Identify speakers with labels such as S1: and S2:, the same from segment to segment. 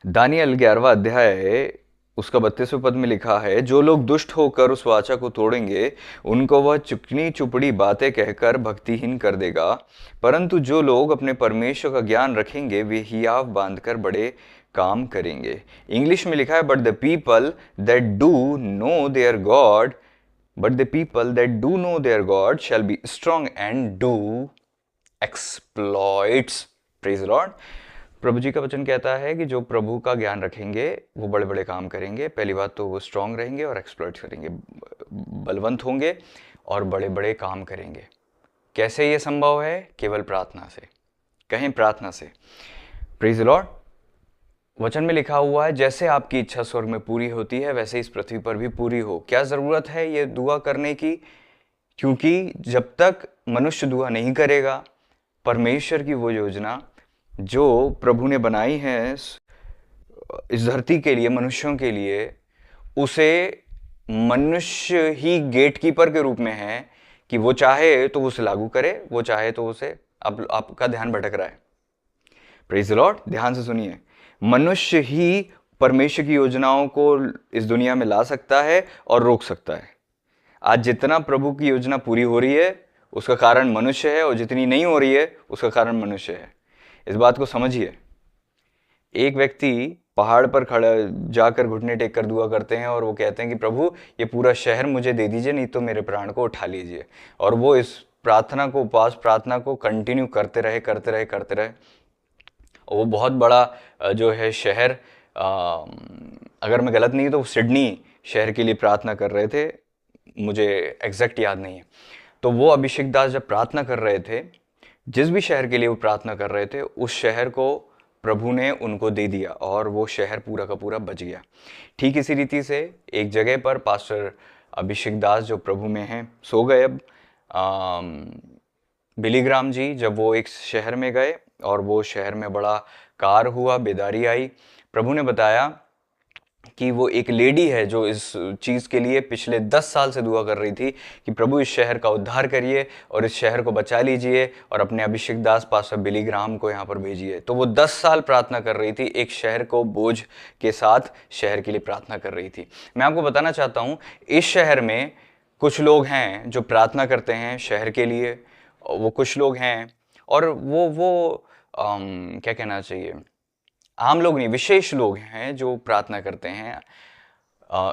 S1: Daniel 11वां अध्याय उसका 32वें पद में लिखा है, जो लोग दुष्ट होकर उस वाचा को तोड़ेंगे उनको वह चिकनी चुपड़ी बातें कहकर भक्तिहीन कर देगा, परंतु जो लोग अपने परमेश्वर का ज्ञान रखेंगे वे हियाव बांधकर बड़े काम करेंगे। इंग्लिश में लिखा है, but the people that do know their God but the people that do know their God shall be strong and do exploits. Praise Lord. प्रभु जी का वचन कहता है कि जो प्रभु का ज्ञान रखेंगे वो बड़े बड़े काम करेंगे। पहली बात तो वो स्ट्रांग रहेंगे और एक्सप्लॉइट करेंगे, बलवंत होंगे और बड़े बड़े काम करेंगे। कैसे ये संभव है? केवल प्रार्थना से। कहें प्रार्थना से। Praise Lord. वचन में लिखा हुआ है, जैसे आपकी इच्छा स्वर्ग में पूरी होती है वैसे इस पृथ्वी पर भी पूरी हो। क्या जरूरत है ये दुआ करने की? क्योंकि जब तक मनुष्य दुआ नहीं करेगा, परमेश्वर की वो योजना जो प्रभु ने बनाई है इस धरती के लिए, मनुष्यों के लिए, उसे मनुष्य ही गेटकीपर के रूप में है कि वो चाहे तो उसे लागू करे, वो चाहे तो उसे आपका ध्यान भटक रहा है। Praise the Lord. ध्यान से सुनिए, मनुष्य ही परमेश्वर की योजनाओं को इस दुनिया में ला सकता है और रोक सकता है। आज जितना प्रभु की योजना पूरी हो रही है उसका कारण मनुष्य है, और जितनी नहीं हो रही है उसका कारण मनुष्य है। इस बात को समझिए। एक व्यक्ति पहाड़ पर खड़ा जाकर घुटने टेक कर दुआ करते हैं और वो कहते हैं कि प्रभु ये पूरा शहर मुझे दे दीजिए, नहीं तो मेरे प्राण को उठा लीजिए। और वो इस प्रार्थना को, उपवास प्रार्थना को कंटिन्यू करते रहे करते रहे करते रहे। वो बहुत बड़ा जो है शहर, अगर मैं गलत नहीं तो सिडनी शहर के लिए प्रार्थना कर रहे थे, मुझे एग्जैक्ट याद नहीं है। तो वो अभिषेक दास जब प्रार्थना कर रहे थे, जिस भी शहर के लिए वो प्रार्थना कर रहे थे, उस शहर को प्रभु ने उनको दे दिया और वो शहर पूरा का पूरा बच गया। ठीक इसी रीति से एक जगह पर पास्टर अभिषेक दास जो प्रभु में हैं सो गए। अब बिलीग्राम जी जब वो एक शहर में गए और वो शहर में बड़ा कार हुआ, बेदारी आई। प्रभु ने बताया कि वो एक लेडी है जो इस चीज़ के लिए पिछले 10 साल से दुआ कर रही थी कि प्रभु इस शहर का उद्धार करिए और इस शहर को बचा लीजिए और अपने अभिषेक दास पास्टर बिलीग्राम को यहाँ पर भेजिए। तो वो 10 साल प्रार्थना कर रही थी, एक शहर को बोझ के साथ शहर के लिए प्रार्थना कर रही थी। मैं आपको बताना चाहता हूँ, इस शहर में कुछ लोग हैं जो प्रार्थना करते हैं शहर के लिए। वो कुछ लोग हैं, और वो क्या कहना चाहिए, आम लोग नहीं, विशेष लोग हैं जो प्रार्थना करते हैं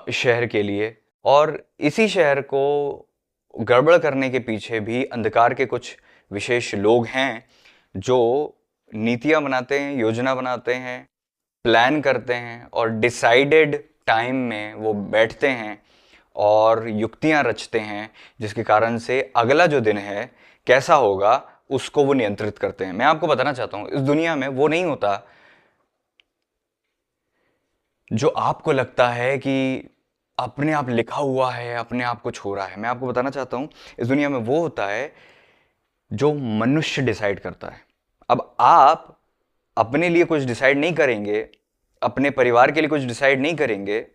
S1: इस शहर के लिए। और इसी शहर को गड़बड़ करने के पीछे भी अंधकार के कुछ विशेष लोग हैं जो नीतियां बनाते हैं, योजना बनाते हैं, प्लान करते हैं और डिसाइडेड टाइम में वो बैठते हैं और युक्तियां रचते हैं, जिसके कारण से अगला जो दिन है कैसा होगा उसको वो नियंत्रित करते हैं। मैं आपको बताना चाहता हूं, इस दुनिया में वो नहीं होता जो आपको लगता है कि अपने आप लिखा हुआ है, अपने आप कुछ हो रहा है। मैं आपको बताना चाहता हूं, इस दुनिया में वो होता है जो मनुष्य डिसाइड करता है। अब आप अपने लिए कुछ डिसाइड नहीं करेंगे, अपने परिवार के लिए कुछ डिसाइड नहीं करेंगे,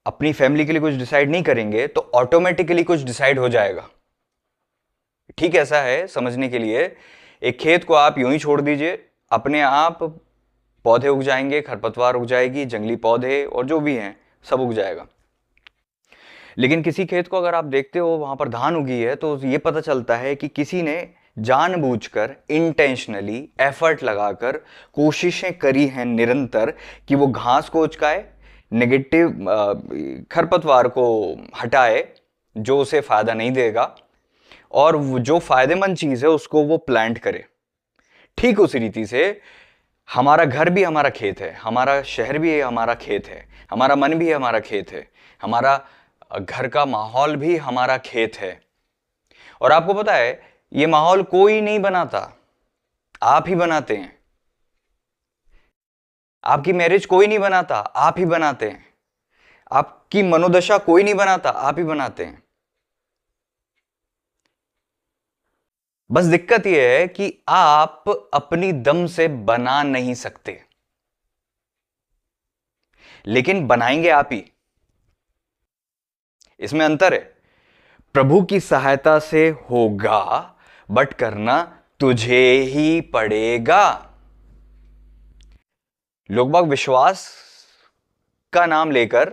S1: अपनी फैमिली के लिए कुछ डिसाइड नहीं करेंगे, तो ऑटोमेटिकली कुछ डिसाइड हो जाएगा। ठीक ऐसा है समझने के लिए, एक खेत को आप यूं ही छोड़ दीजिए, अपने आप पौधे उग जाएंगे, खरपतवार उग जाएगी, जंगली पौधे और जो भी हैं सब उग जाएगा। लेकिन किसी खेत को अगर आप देखते हो वहां पर धान उगी है, तो ये पता चलता है कि किसी ने जानबूझकर, इंटेंशनली एफर्ट लगाकर कोशिशें करी हैं निरंतर कि वो घास को उचकाए, नेगेटिव खरपतवार को हटाए जो उसे फायदा नहीं देगा, और जो फायदेमंद चीज है उसको वो प्लांट करे। ठीक उसी रीति से हमारा घर भी हमारा खेत है, हमारा शहर भी हमारा खेत है, हमारा मन भी हमारा खेत है, हमारा घर का माहौल भी हमारा खेत है। और आपको पता है ये माहौल कोई नहीं बनाता, आप ही बनाते हैं। आपकी मैरिज कोई नहीं बनाता, आप ही बनाते हैं। आपकी मनोदशा कोई नहीं बनाता, आप ही बनाते हैं। बस दिक्कत यह है कि आप अपनी दम से बना नहीं सकते, लेकिन बनाएंगे आप ही। इसमें अंतर है। प्रभु की सहायता से होगा, बट करना तुझे ही पड़ेगा। लोग बाग विश्वास का नाम लेकर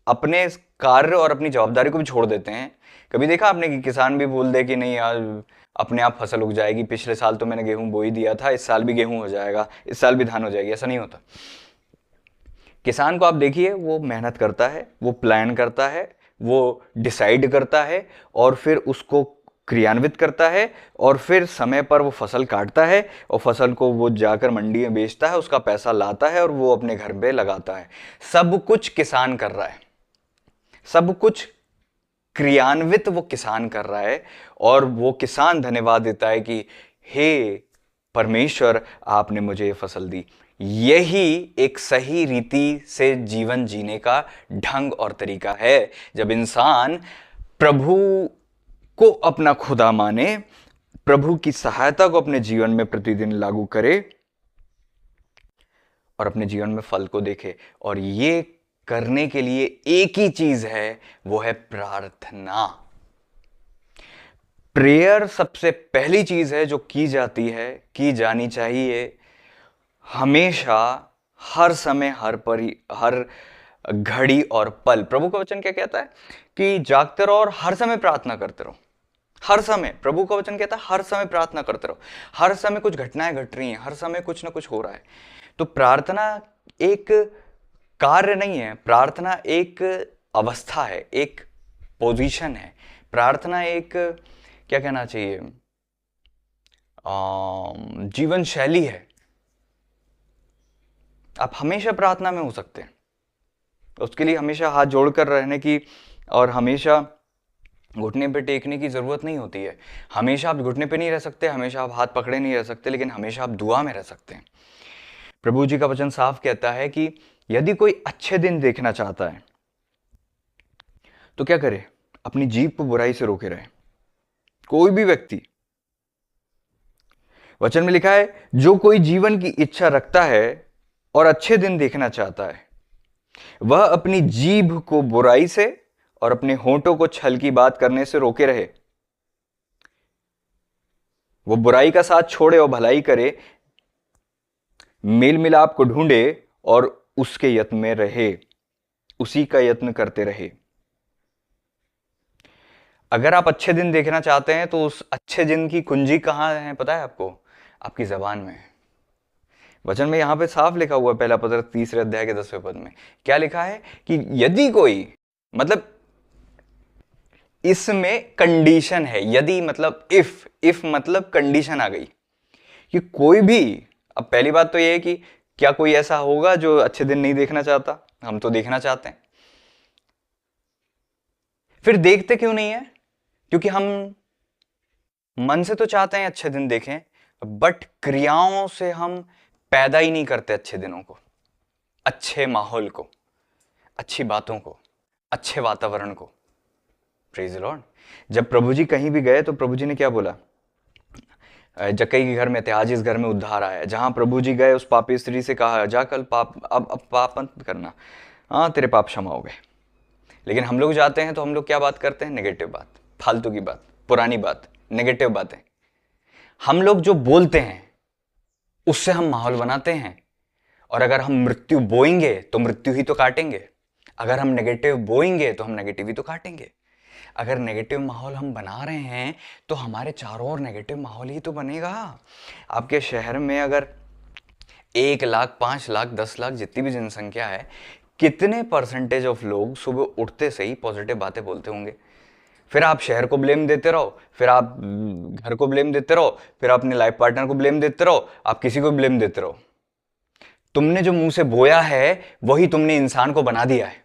S1: अपने कार्य और अपनी जवाबदारी को भी छोड़ देते हैं। कभी देखा आपने कि किसान भी बोल दे कि नहीं यार अपने आप फसल उग जाएगी, पिछले साल तो मैंने गेहूं बो ही दिया था, इस साल भी गेहूं हो जाएगा, इस साल भी धान हो जाएगी। ऐसा नहीं होता। किसान को आप देखिए, वो मेहनत करता है, वो प्लान करता है, वो डिसाइड करता है और फिर उसको क्रियान्वित करता है और फिर समय पर वो फसल काटता है और फसल को वो जाकर मंडी में बेचता है, उसका पैसा लाता है और वो अपने घर पे लगाता है। सब कुछ किसान कर रहा है, सब कुछ क्रियान्वित वो किसान कर रहा है और वो किसान धन्यवाद देता है कि हे परमेश्वर, आपने मुझे ये फसल दी। यही एक सही रीति से जीवन जीने का ढंग और तरीका है। जब इंसान प्रभु को अपना खुदा माने, प्रभु की सहायता को अपने जीवन में प्रतिदिन लागू करे और अपने जीवन में फल को देखे। और ये करने के लिए एक ही चीज है, वो है प्रार्थना। प्रेयर सबसे पहली चीज है जो की जाती है, की जानी चाहिए हमेशा, हर समय, हर घड़ी और पल। प्रभु का वचन क्या कहता है कि जागते रहो और हर समय प्रार्थना करते रहो। हर समय प्रभु का वचन कहता है हर समय प्रार्थना करते रहो। हर समय कुछ घटनाएं घट रही हैं, हर समय कुछ ना कुछ हो रहा है। तो प्रार्थना एक कार्य नहीं है, प्रार्थना एक अवस्था है, एक पोजीशन है। प्रार्थना एक, क्या कहना चाहिए, जीवन शैली है। आप हमेशा प्रार्थना में हो सकते हैं। उसके लिए हमेशा हाथ जोड़कर रहने की और हमेशा घुटने पे टेकने की जरूरत नहीं होती है। हमेशा आप घुटने पे नहीं रह सकते, हमेशा आप हाथ पकड़े नहीं रह सकते, लेकिन हमेशा आप दुआ में रह सकते हैं। प्रभु जी का वचन साफ कहता है कि यदि कोई अच्छे दिन देखना चाहता है तो क्या करे, अपनी जीभ को बुराई से रोके रहे। कोई भी व्यक्ति, वचन में लिखा है, जो कोई जीवन की इच्छा रखता है और अच्छे दिन देखना चाहता है, वह अपनी जीभ को बुराई से और अपने होंठों को छल की बात करने से रोके रहे। वो बुराई का साथ छोड़े और भलाई करे, मेल मिलाप को ढूंढे और उसके यत्न में रहे, उसी का यत्न करते रहे। अगर आप अच्छे दिन देखना चाहते हैं तो उस अच्छे दिन की कुंजी कहां है पता है आपको? आपकी जबान में। वचन में यहां पे साफ लिखा हुआ है, पहला पत्र 3 अध्याय के 10वें पद में क्या लिखा है कि यदि कोई, मतलब इसमें कंडीशन है, यदि मतलब इफ मतलब कंडीशन आ गई कि कोई भी। अब पहली बात तो यह है कि क्या कोई ऐसा होगा जो अच्छे दिन नहीं देखना चाहता? हम तो देखना चाहते हैं। फिर देखते क्यों नहीं है? क्योंकि हम मन से तो चाहते हैं अच्छे दिन देखें, बट क्रियाओं से हम पैदा ही नहीं करते अच्छे दिनों को, अच्छे माहौल को, अच्छी बातों को, अच्छे वातावरण को। Praise the Lord. जब प्रभु जी कहीं भी गए तो प्रभु जी ने क्या बोला? जक्कई के घर में थे, आज इस घर में उद्धार आया। जहां प्रभु जी गए उस पापी स्त्री से कहा, जा कल पाप अब पाप मत करना, हाँ तेरे पाप क्षमा हो गए। लेकिन हम लोग जाते हैं तो हम लोग क्या बात करते हैं? नेगेटिव बात, फालतू की बात, पुरानी बात, नेगेटिव बातें। हम लोग जो बोलते हैं उससे हम माहौल बनाते हैं। और अगर हम मृत्यु बोएंगे तो मृत्यु ही तो काटेंगे। अगर हम नेगेटिव बोएंगे तो हम नेगेटिव ही तो काटेंगे। अगर नेगेटिव माहौल हम बना रहे हैं तो हमारे चारों ओर नेगेटिव माहौल ही तो बनेगा। आपके शहर में अगर 1 लाख, 5 लाख, 10 लाख, जितनी भी जनसंख्या है, कितने परसेंटेज ऑफ लोग सुबह उठते से ही पॉजिटिव बातें बोलते होंगे? फिर आप शहर को ब्लेम देते रहो, फिर आप घर को ब्लेम देते रहो, फिर आप अपने लाइफ पार्टनर को ब्लेम देते रहो, आप किसी को ब्लेम देते रहो। तुमने जो मुंह से बोया है वही तुमने इंसान को बना दिया है।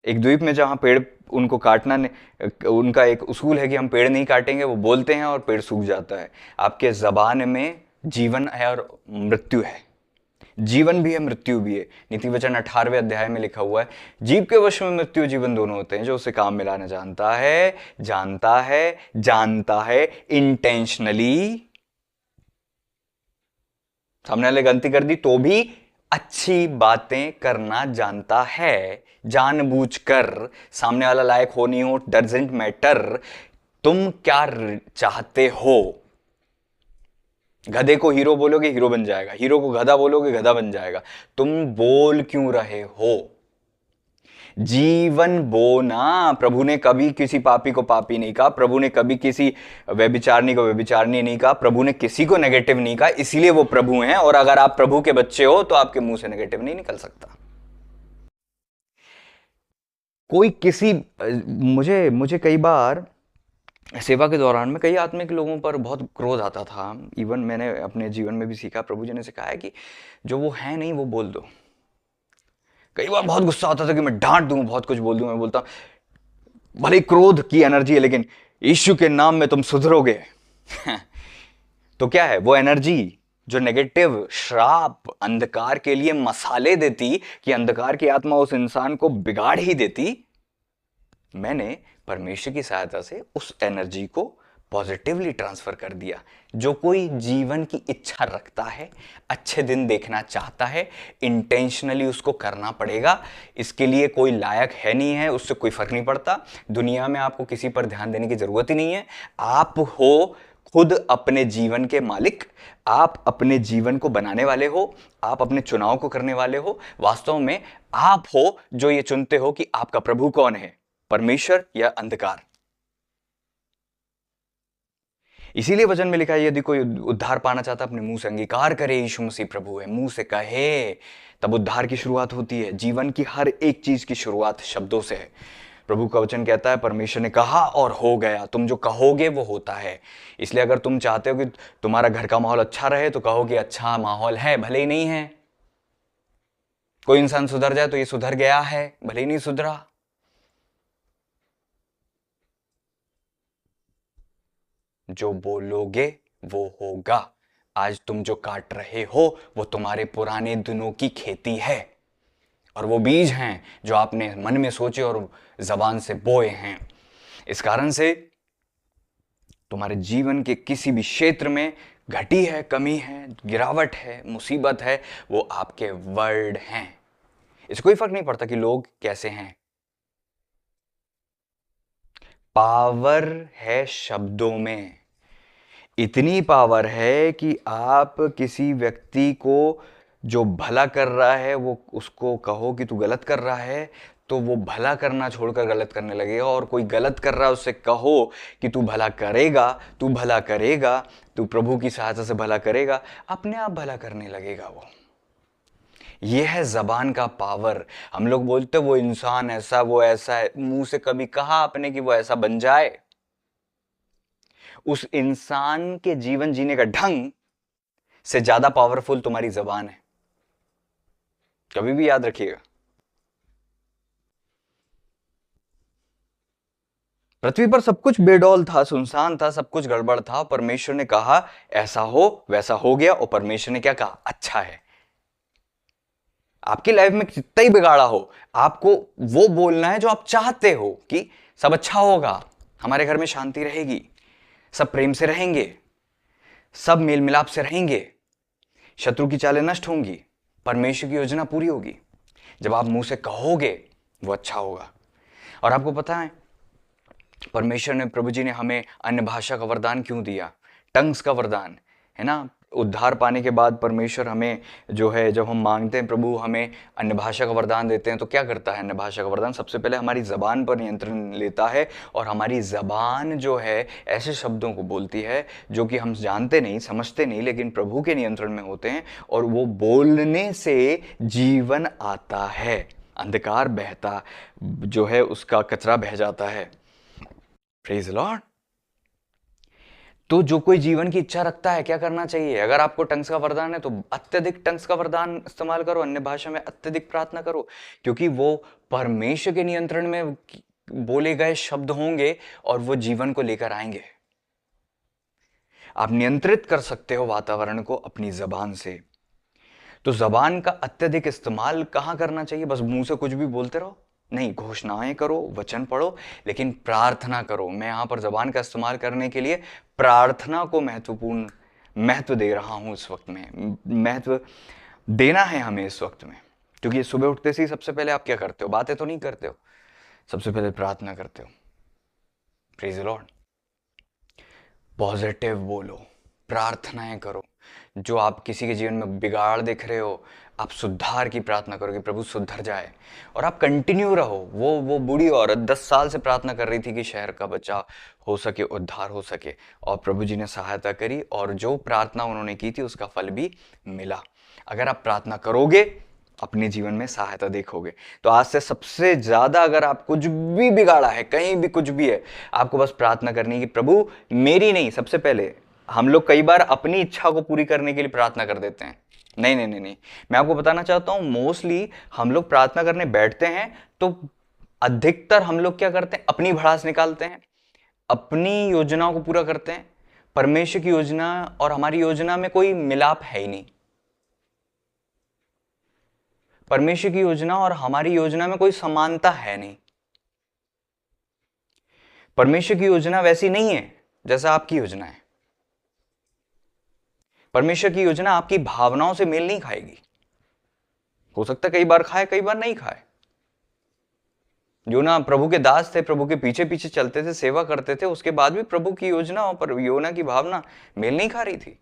S1: एक द्वीप में जहां पेड़ उनको काटना, उनका एक उसूल है कि हम पेड़ नहीं काटेंगे, वो बोलते हैं और पेड़ सूख जाता है। आपके जबान में जीवन है और मृत्यु है, जीवन भी है मृत्यु भी है। नीति वचन 18वें अध्याय में लिखा हुआ है, जीव के वश में मृत्यु जीवन दोनों होते हैं, जो उसे काम मिलाना जानता है इंटेंशनली। सामने वाले गलती कर दी तो भी अच्छी बातें करना जानता है, जानबूझकर। सामने वाला लायक हो नहीं हो, डजंट मैटर। तुम क्या चाहते हो, गधे को हीरो बोलोगे हीरो बन जाएगा, हीरो को गधा बोलोगे गधा बन जाएगा। तुम बोल क्यों रहे हो? जीवन बोना। प्रभु ने कभी किसी पापी को पापी नहीं कहा, प्रभु ने कभी किसी व्यभिचारिणी को व्यभिचारिणी नहीं कहा, प्रभु ने किसी को नेगेटिव नहीं कहा, इसीलिए वो प्रभु हैं। और अगर आप प्रभु के बच्चे हो तो आपके मुंह से नेगेटिव नहीं निकल सकता। कोई किसी मुझे मुझे कई बार सेवा के दौरान में कई आत्मिक लोगों पर बहुत क्रोध आता था। इवन मैंने अपने जीवन में भी सीखा, प्रभु जी ने सिखाया कि जो वो है नहीं वो बोल दो। कई बार बहुत गुस्सा आता था कि मैं डांट दूं, बहुत कुछ बोल दूं। मैं बोलता भले क्रोध की एनर्जी है लेकिन यीशु के नाम में तुम सुधरोगे। तो क्या है वो एनर्जी जो नेगेटिव श्राप अंधकार के लिए मसाले देती कि अंधकार की आत्मा उस इंसान को बिगाड़ ही देती, मैंने परमेश्वर की सहायता से उस एनर्जी को पॉजिटिवली ट्रांसफर कर दिया। जो कोई जीवन की इच्छा रखता है, अच्छे दिन देखना चाहता है, इंटेंशनली उसको करना पड़ेगा। इसके लिए कोई लायक है नहीं है, उससे कोई फर्क नहीं पड़ता। दुनिया में आपको किसी पर ध्यान देने की जरूरत ही नहीं है। आप हो खुद अपने जीवन के मालिक, आप अपने जीवन को बनाने वाले हो, आप अपने चुनाव को करने वाले हो। वास्तव में आप हो जो ये चुनते हो कि आपका प्रभु कौन है, परमेश्वर या अंधकार। इसीलिए वचन में लिखा है यदि कोई उद्धार पाना चाहता है अपने मुंह से अंगीकार करे यीशु मसीह प्रभु है, मुंह से कहे, तब उद्धार की शुरुआत होती है। जीवन की हर एक चीज की शुरुआत शब्दों से है। प्रभु का वचन कहता है परमेश्वर ने कहा और हो गया। तुम जो कहोगे वो होता है। इसलिए अगर तुम चाहते हो कि तुम्हारा घर का माहौल अच्छा रहे तो कहो कि अच्छा माहौल है, भले ही नहीं है। कोई इंसान सुधर जाए तो ये सुधर गया है, भले ही नहीं सुधरा। जो बोलोगे वो होगा। आज तुम जो काट रहे हो वो तुम्हारे पुराने दिनों की खेती है, और वो बीज हैं जो आपने मन में सोचे और जबान से बोए हैं। इस कारण से तुम्हारे जीवन के किसी भी क्षेत्र में घटी है, कमी है, गिरावट है, मुसीबत है, वो आपके वर्ड हैं। इससे कोई फर्क नहीं पड़ता कि लोग कैसे हैं। पावर है शब्दों में। इतनी पावर है कि आप किसी व्यक्ति को जो भला कर रहा है वो उसको कहो कि तू गलत कर रहा है तो वो भला करना छोड़कर गलत करने लगेगा। और कोई गलत कर रहा है उससे कहो कि तू भला करेगा, तू भला करेगा, तू प्रभु की सहायता से भला करेगा, अपने आप भला करने लगेगा वो। यह है जबान का पावर। हम लोग बोलते वो इंसान ऐसा, वो ऐसा है। मुंह से कभी कहा आपने कि वो ऐसा बन जाए? उस इंसान के जीवन जीने का ढंग से ज्यादा पावरफुल तुम्हारी जबान है। कभी भी याद रखिएगा। पृथ्वी पर सब कुछ बेडौल था, सुनसान था, सब कुछ गड़बड़ था। परमेश्वर ने कहा ऐसा हो, वैसा हो गया। और परमेश्वर ने क्या कहा? अच्छा है। आपकी लाइफ में कितना ही बिगाड़ा हो, आपको वो बोलना है जो आप चाहते हो कि सब अच्छा होगा, हमारे घर में शांति रहेगी, सब प्रेम से रहेंगे, सब मेल मिलाप से रहेंगे, शत्रु की चालें नष्ट होंगी, परमेश्वर की योजना पूरी होगी। जब आप मुंह से कहोगे वो अच्छा होगा। और आपको पता है परमेश्वर ने, प्रभु जी ने हमें अन्य भाषा का वरदान क्यों दिया? टंग्स का वरदान है ना। उद्धार पाने के बाद परमेश्वर हमें जो है, जब हम मांगते हैं प्रभु हमें अन्य भाषा का वरदान देते हैं तो क्या करता है अन्य भाषा का वरदान? सबसे पहले हमारी जबान पर नियंत्रण लेता है, और हमारी जबान जो है ऐसे शब्दों को बोलती है जो कि हम जानते नहीं, समझते नहीं, लेकिन प्रभु के नियंत्रण में होते हैं। और वो बोलने से जीवन आता है, अंधकार बहता जो है उसका कचरा बह जाता है। Praise Lord. तो जो कोई जीवन की इच्छा रखता है क्या करना चाहिए? अगर आपको टंग्स का वरदान है तो अत्यधिक टंग्स का वरदान इस्तेमाल करो, अन्य भाषा में अत्यधिक प्रार्थना करो, क्योंकि वो परमेश्वर के नियंत्रण में बोले गए शब्द होंगे और वो जीवन को लेकर आएंगे। आप नियंत्रित कर सकते हो वातावरण को अपनी जबान से। तो जबान का अत्यधिक इस्तेमाल कहां करना चाहिए? बस मुंह से कुछ भी बोलते रहो? नहीं, घोषणाएं करो, वचन पढ़ो, लेकिन प्रार्थना करो। मैं यहां पर जबान का इस्तेमाल करने के लिए प्रार्थना को महत्वपूर्ण महत्व दे रहा हूं। इस वक्त में महत्व देना है हमें इस वक्त में, क्योंकि सुबह उठते से ही सबसे पहले आप क्या करते हो? बातें तो नहीं करते हो, सबसे पहले प्रार्थना करते हो। Praise the Lord. पॉजिटिव बोलो, प्रार्थनाएं करो। जो आप किसी के जीवन में बिगाड़ देख रहे हो, आप सुधार की प्रार्थना करो कि प्रभु सुधर जाए, और आप कंटिन्यू रहो। वो बूढ़ी औरत 10 साल से प्रार्थना कर रही थी कि शहर का बच्चा हो सके, उद्धार हो सके, और प्रभु जी ने सहायता करी, और जो प्रार्थना उन्होंने की थी उसका फल भी मिला। अगर आप प्रार्थना करोगे, अपने जीवन में सहायता देखोगे। तो आज से सबसे ज्यादा अगर आप कुछ भी बिगाड़ा है, कहीं भी कुछ भी है, आपको बस प्रार्थना करनी है कि प्रभु मेरी नहीं, सबसे पहले हम लोग कई बार अपनी इच्छा को पूरी करने के लिए प्रार्थना कर देते हैं। नहीं नहीं नहीं नहीं, मैं आपको बताना चाहता हूं, मोस्टली हम लोग प्रार्थना करने बैठते हैं तो अधिकतर हम लोग क्या करते हैं, अपनी भड़ास निकालते हैं, अपनी योजनाओं को पूरा करते हैं। परमेश्वर की योजना और हमारी योजना में कोई मिलाप है ही नहीं। परमेश्वर की योजना और हमारी योजना में कोई समानता है नहीं। परमेश्वर की योजना वैसी नहीं है जैसा आपकी योजना है। परमेश्वर की योजना आपकी भावनाओं से मेल नहीं खाएगी। हो सकता है कई बार खाए, कई बार नहीं खाए। योना प्रभु के दास थे, प्रभु के पीछे पीछे चलते थे, सेवा करते थे, उसके बाद भी प्रभु की योजना और योना की भावना मेल नहीं खा रही थी।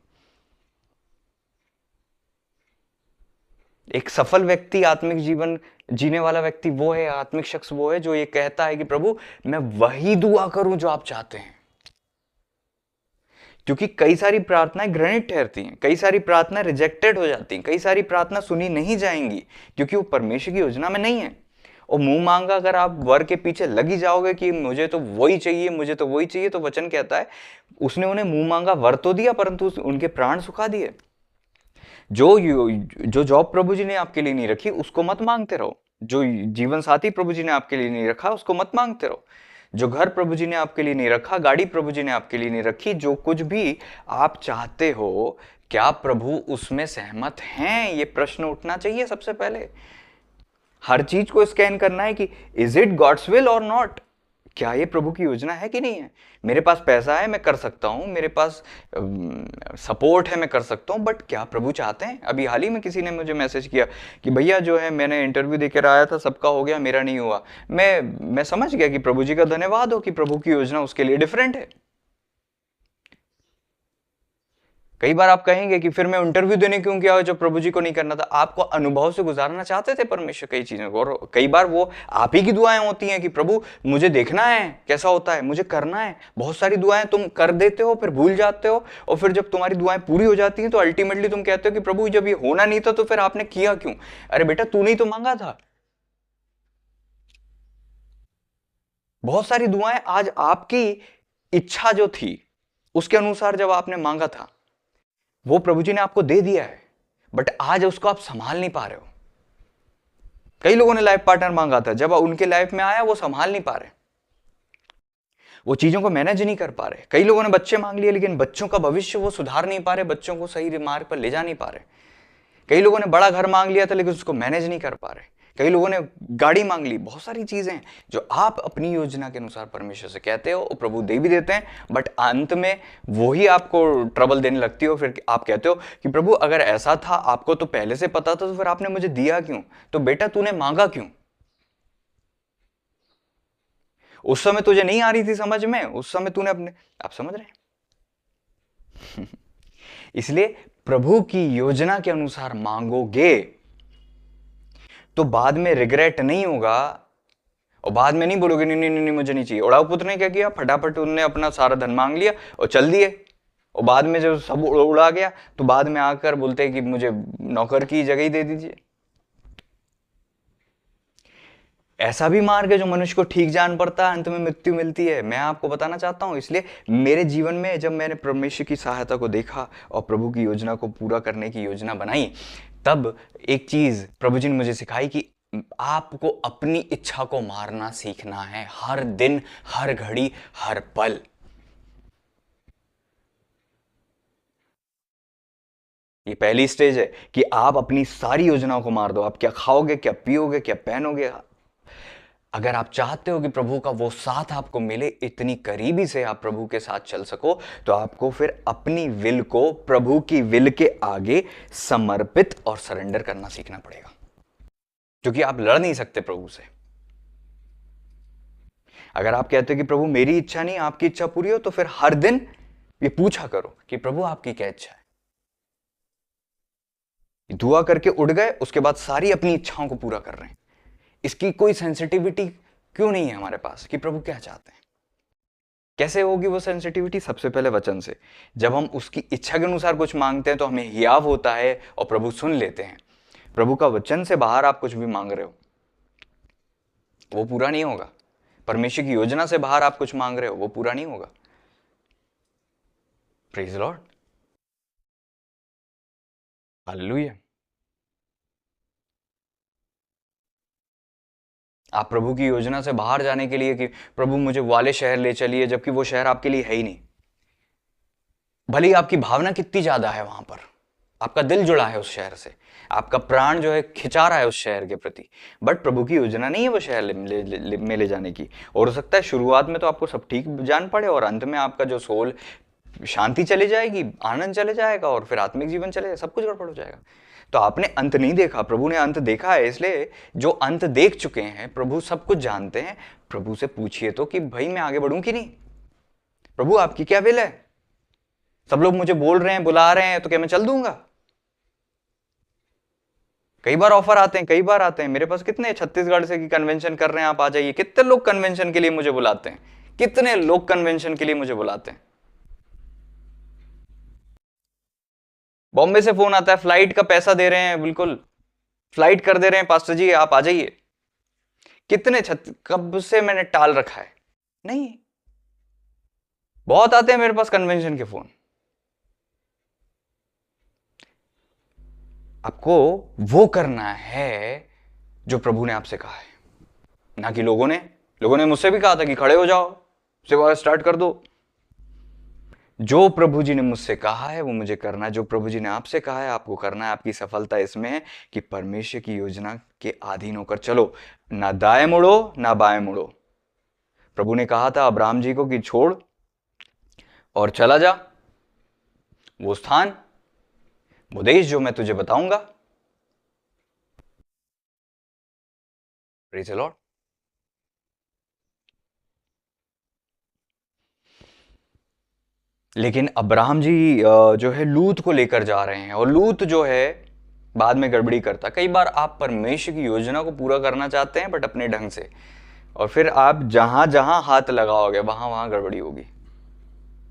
S1: एक सफल व्यक्ति, आत्मिक जीवन जीने वाला व्यक्ति वो है, आत्मिक शख्स वो है जो ये कहता है कि प्रभु मैं वही दुआ करूं जो आप चाहते हैं। क्योंकि कई सारी प्रार्थनाएं ग्रहणित ठहरती हैं, कई सारी प्रार्थनाएं रिजेक्टेड हो जाती हैं, कई सारी प्रार्थना सुनी नहीं जाएंगी क्योंकि वो परमेश्वर की योजना में नहीं है। और मुंह मांगा अगर आप वर के पीछे लगी जाओगे कि मुझे तो वही चाहिए, मुझे तो वही चाहिए, तो वचन कहता है उसने उन्हें मुंह मांगा वर तो दिया परंतु उनके प्राण सुखा दिए। जो जॉब प्रभु जी ने आपके लिए नहीं रखी उसको मत मांगते रहो। जो जीवन साथी प्रभु जी ने आपके लिए नहीं रखा उसको मत मांगते रहो। जो घर प्रभु जी ने आपके लिए नहीं रखा, गाड़ी प्रभु जी ने आपके लिए नहीं रखी, जो कुछ भी आप चाहते हो, क्या प्रभु उसमें सहमत हैं? ये प्रश्न उठना चाहिए सबसे पहले। हर चीज को स्कैन करना है कि इज इट गॉड्स विल और नॉट, क्या ये प्रभु की योजना है कि नहीं है। मेरे पास पैसा है, मैं कर सकता हूं, मेरे पास सपोर्ट है, मैं कर सकता हूं, बट क्या प्रभु चाहते हैं? अभी हाल ही में किसी ने मुझे मैसेज किया कि भैया जो है मैंने इंटरव्यू देकर आया था, सबका हो गया, मेरा नहीं हुआ। मैं समझ गया कि प्रभु जी का धन्यवाद हो कि प्रभु की योजना उसके लिए डिफरेंट है। कई बार आप कहेंगे कि फिर मैं इंटरव्यू देने क्यों गया जो प्रभु जी को नहीं करना था। आपको अनुभव से गुजारना चाहते थे परमेश्वर कई चीजों को, और कई बार वो आप ही की दुआएं होती हैं कि प्रभु मुझे देखना है कैसा होता है, मुझे करना है। बहुत सारी दुआएं तुम कर देते हो, फिर भूल जाते हो, और फिर जब तुम्हारी दुआएं पूरी हो जाती हैं तो अल्टीमेटली तुम कहते हो कि प्रभु जब ये होना नहीं था तो फिर आपने किया क्यों? अरे बेटा तूने ही तो मांगा था। बहुत सारी दुआएं आज आपकी इच्छा जो थी उसके अनुसार जब आपने मांगा था वो प्रभु जी ने आपको दे दिया है, बट आज उसको आप संभाल नहीं पा रहे हो। कई लोगों ने लाइफ पार्टनर मांगा था, जब उनके लाइफ में आया वो संभाल नहीं पा रहे, वो चीजों को मैनेज नहीं कर पा रहे। कई लोगों ने बच्चे मांग लिए लेकिन बच्चों का भविष्य वो सुधार नहीं पा रहे, बच्चों को सही मार्ग पर ले जा नहीं पा रहे। कई लोगों ने बड़ा घर मांग लिया था लेकिन उसको मैनेज नहीं कर पा रहे। कई लोगों ने गाड़ी मांग ली। बहुत सारी चीजें जो आप अपनी योजना के अनुसार परमेश्वर से कहते हो और प्रभु दे भी देते हैं, बट अंत में वो ही आपको ट्रबल देने लगती हो। फिर आप कहते हो कि प्रभु अगर ऐसा था, आपको तो पहले से पता था, तो फिर आपने मुझे दिया क्यों? तो बेटा तूने मांगा क्यों? उस समय तुझे नहीं आ रही थी समझ में, उस समय तूने अपने, आप समझ रहे हैं? इसलिए प्रभु की योजना के अनुसार मांगोगे तो बाद में रिग्रेट नहीं होगा, और बाद में नहीं बोलोगे नहीं नहीं नहीं मुझे नहीं चाहिए। उड़ाऊ पुत्र ने क्या किया, फटाफट उनने अपना सारा धन मांग लिया और चल दिए, और बाद में जब सब उड़ा गया तो बाद में आकर बोलते हैं कि मुझे नौकर की जगह ही दे दीजिए। ऐसा भी मार्ग है जो मनुष्य को ठीक जान पड़ता है, अंत में मृत्यु मिलती है। मैं आपको बताना चाहता हूं, इसलिए मेरे जीवन में जब मैंने परमेश्वर की सहायता को देखा और प्रभु की योजना को पूरा करने की योजना बनाई, तब एक चीज प्रभु जी ने मुझे सिखाई कि आपको अपनी इच्छा को मारना सीखना है, हर दिन, हर घड़ी, हर पल। ये पहली स्टेज है कि आप अपनी सारी योजनाओं को मार दो। आप क्या खाओगे, क्या पियोगे, क्या पहनोगे। अगर आप चाहते हो कि प्रभु का वो साथ आपको मिले, इतनी करीबी से आप प्रभु के साथ चल सको, तो आपको फिर अपनी विल को प्रभु की विल के आगे समर्पित और सरेंडर करना सीखना पड़ेगा, क्योंकि आप लड़ नहीं सकते प्रभु से। अगर आप कहते हो कि प्रभु मेरी इच्छा नहीं आपकी इच्छा पूरी हो, तो फिर हर दिन ये पूछा करो कि प्रभु आपकी क्या इच्छा है। दुआ करके उठ गए, उसके बाद सारी अपनी इच्छाओं को पूरा कर रहे हैं। इसकी कोई सेंसिटिविटी क्यों नहीं है हमारे पास कि प्रभु क्या चाहते हैं? कैसे होगी वो सेंसिटिविटी? सबसे पहले वचन से। जब हम उसकी इच्छा के अनुसार कुछ मांगते हैं तो हमें हियाव होता है और प्रभु सुन लेते हैं। प्रभु का वचन से बाहर आप कुछ भी मांग रहे हो वो पूरा नहीं होगा। परमेश्वर की योजना से बाहर आप कुछ मांग रहे हो वो पूरा नहीं होगा। Praise Lord, hallelujah. आप प्रभु की योजना से बाहर जाने के लिए कि प्रभु मुझे वाले शहर ले चलिए, जबकि वो शहर आपके लिए है ही नहीं। भले ही आपकी भावना कितनी ज्यादा है वहां पर, आपका दिल जुड़ा है उस शहर से, आपका प्राण जो है खिंचा रहा है उस शहर के प्रति, बट प्रभु की योजना नहीं है वो शहर में ले जाने की। और हो सकता है शुरुआत में तो आपको सब ठीक जान पड़े और अंत में आपका जो सोल शांति चली जाएगी, आनंद चले जाएगा और फिर आत्मिक जीवन चले जाएगा, सब कुछ गड़बड़ हो जाएगा। तो आपने अंत नहीं देखा, प्रभु ने अंत देखा है। इसलिए जो अंत देख चुके हैं, प्रभु सब कुछ जानते हैं, प्रभु से पूछिए तो कि भाई मैं आगे बढ़ूं कि नहीं, प्रभु आपकी क्या विल है? सब लोग मुझे बोल रहे हैं, बुला रहे हैं, तो क्या मैं चल दूंगा? कई बार ऑफर आते हैं, कई बार आते हैं मेरे पास, कितने छत्तीसगढ़ से की कन्वेंशन कर रहे हैं, आप आ जाइए। कितने लोग कन्वेंशन के लिए मुझे बुलाते हैं, कितने लोग कन्वेंशन के लिए मुझे बुलाते हैं। बॉम्बे से फोन आता है, फ्लाइट का पैसा दे रहे हैं, बिल्कुल फ्लाइट कर दे रहे हैं, पास्टर जी आप आ जाइए। कितने कब से मैंने टाल रखा है? नहीं, बहुत आते हैं मेरे पास कन्वेंशन के फोन। आपको वो करना है जो प्रभु ने आपसे कहा है, ना कि लोगों ने मुझसे भी कहा था कि खड़े हो जाओ, सेवा स्टार्ट कर दो। जो प्रभु जी ने मुझसे कहा है वो मुझे करना है, जो प्रभु जी ने आपसे कहा है आपको करना है। आपकी सफलता इसमें है कि परमेश्वर की योजना के अधीन होकर चलो, ना दाएं मुड़ो ना बाएं मुड़ो। प्रभु ने कहा था अब्राहम जी को कि छोड़ और चला जा वो स्थान, वो देश जो मैं तुझे बताऊंगा। Praise the Lord. लेकिन अब्राहम जी जो है लूत को लेकर जा रहे हैं, और लूत जो है बाद में गड़बड़ी करता। कई बार आप परमेश्वर की योजना को पूरा करना चाहते हैं बट अपने ढंग से, और फिर आप जहां जहां हाथ लगाओगे वहां वहां गड़बड़ी होगी।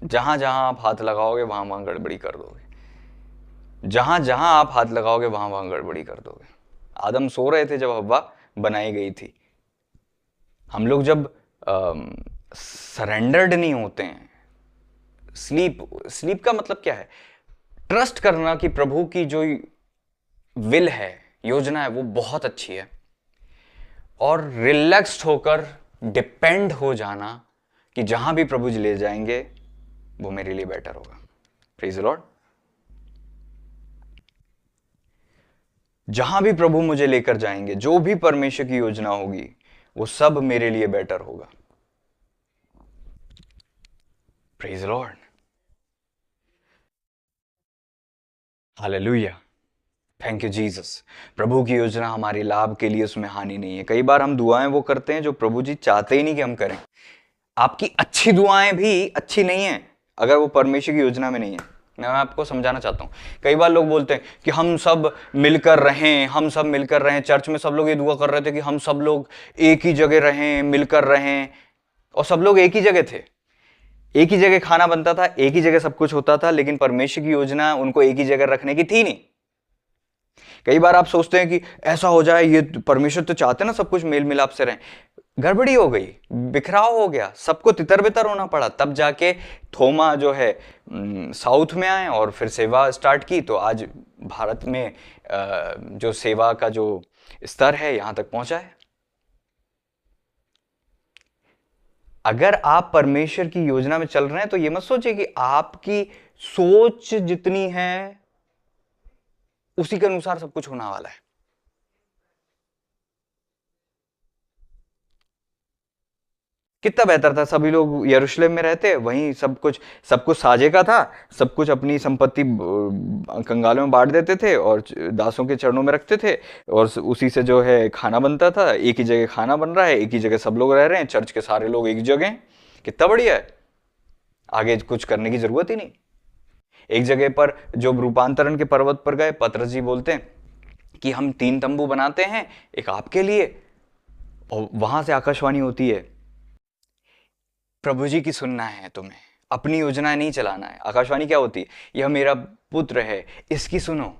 S1: जहां जहां आप हाथ लगाओगे वहां वहां गड़बड़ी कर दोगे। जहां जहां आप हाथ लगाओगे वहां वहां गड़बड़ी कर दोगे। आदम सो रहे थे जब हव्वा बनाई गई थी। हम लोग जब सरेंडर्ड नहीं होते हैं, स्लीप का मतलब क्या है? ट्रस्ट करना कि प्रभु की जो विल है, योजना है, वो बहुत अच्छी है, और रिलैक्स्ड होकर डिपेंड हो जाना कि जहां भी प्रभु जी ले जाएंगे वो मेरे लिए बेटर होगा। Praise the Lord. जहां भी प्रभु मुझे लेकर जाएंगे, जो भी परमेश्वर की योजना होगी, वो सब मेरे लिए बेटर होगा। Praise the Lord, hallelujah, thank you Jesus. प्रभु की योजना हमारे लाभ के लिए, उसमें हानि नहीं है। कई बार हम दुआएं वो करते हैं जो प्रभु जी चाहते ही नहीं कि हम करें। आपकी अच्छी दुआएं भी अच्छी नहीं है अगर वो परमेश्वर की योजना में नहीं है। मैं आपको समझाना चाहता हूं। कई बार लोग बोलते हैं कि हम सब मिलकर रहें, हम सब मिलकर रहें। चर्च में सब लोग ये दुआ कर रहे थे कि हम सब लोग एक ही जगह रहें, मिलकर रहें, और सब लोग एक ही जगह थे, एक ही जगह खाना बनता था, एक ही जगह सब कुछ होता था, लेकिन परमेश्वर की योजना उनको एक ही जगह रखने की थी नहीं। कई बार आप सोचते हैं कि ऐसा हो जाए, ये परमेश्वर तो चाहते ना सब कुछ मेल मिलाप से रहे। गड़बड़ी हो गई, बिखराव हो गया, सबको तितर बितर होना पड़ा। तब जाके थोमा जो है साउथ में आए और फिर सेवा स्टार्ट की। तो आज भारत में जो सेवा का जो स्तर है यहां तक पहुंचा है। अगर आप परमेश्वर की योजना में चल रहे हैं तो ये मत सोचिए कि आपकी सोच जितनी है उसी के अनुसार सब कुछ होने वाला है। कितना बेहतर था, सभी लोग यरूशलेम में रहते, वहीं सब कुछ साझे का था, सब कुछ अपनी संपत्ति कंगालों में बांट देते थे और दासों के चरणों में रखते थे, और उसी से जो है खाना बनता था। एक ही जगह खाना बन रहा है, एक ही जगह सब लोग रह रहे हैं, चर्च के सारे लोग एक जगह। कितना बढ़िया है, आगे कुछ करने की जरूरत ही नहीं। एक जगह पर जो रूपांतरण के पर्वत पर गए, पतरस जी बोलते हैं कि हम 3 तंबू बनाते हैं, एक आपके लिए, और वहां से आकाशवाणी होती है, प्रभु जी की सुनना है तुम्हें, अपनी योजना नहीं चलाना है। आकाशवाणी क्या होती है? यह मेरा पुत्र है, इसकी सुनो।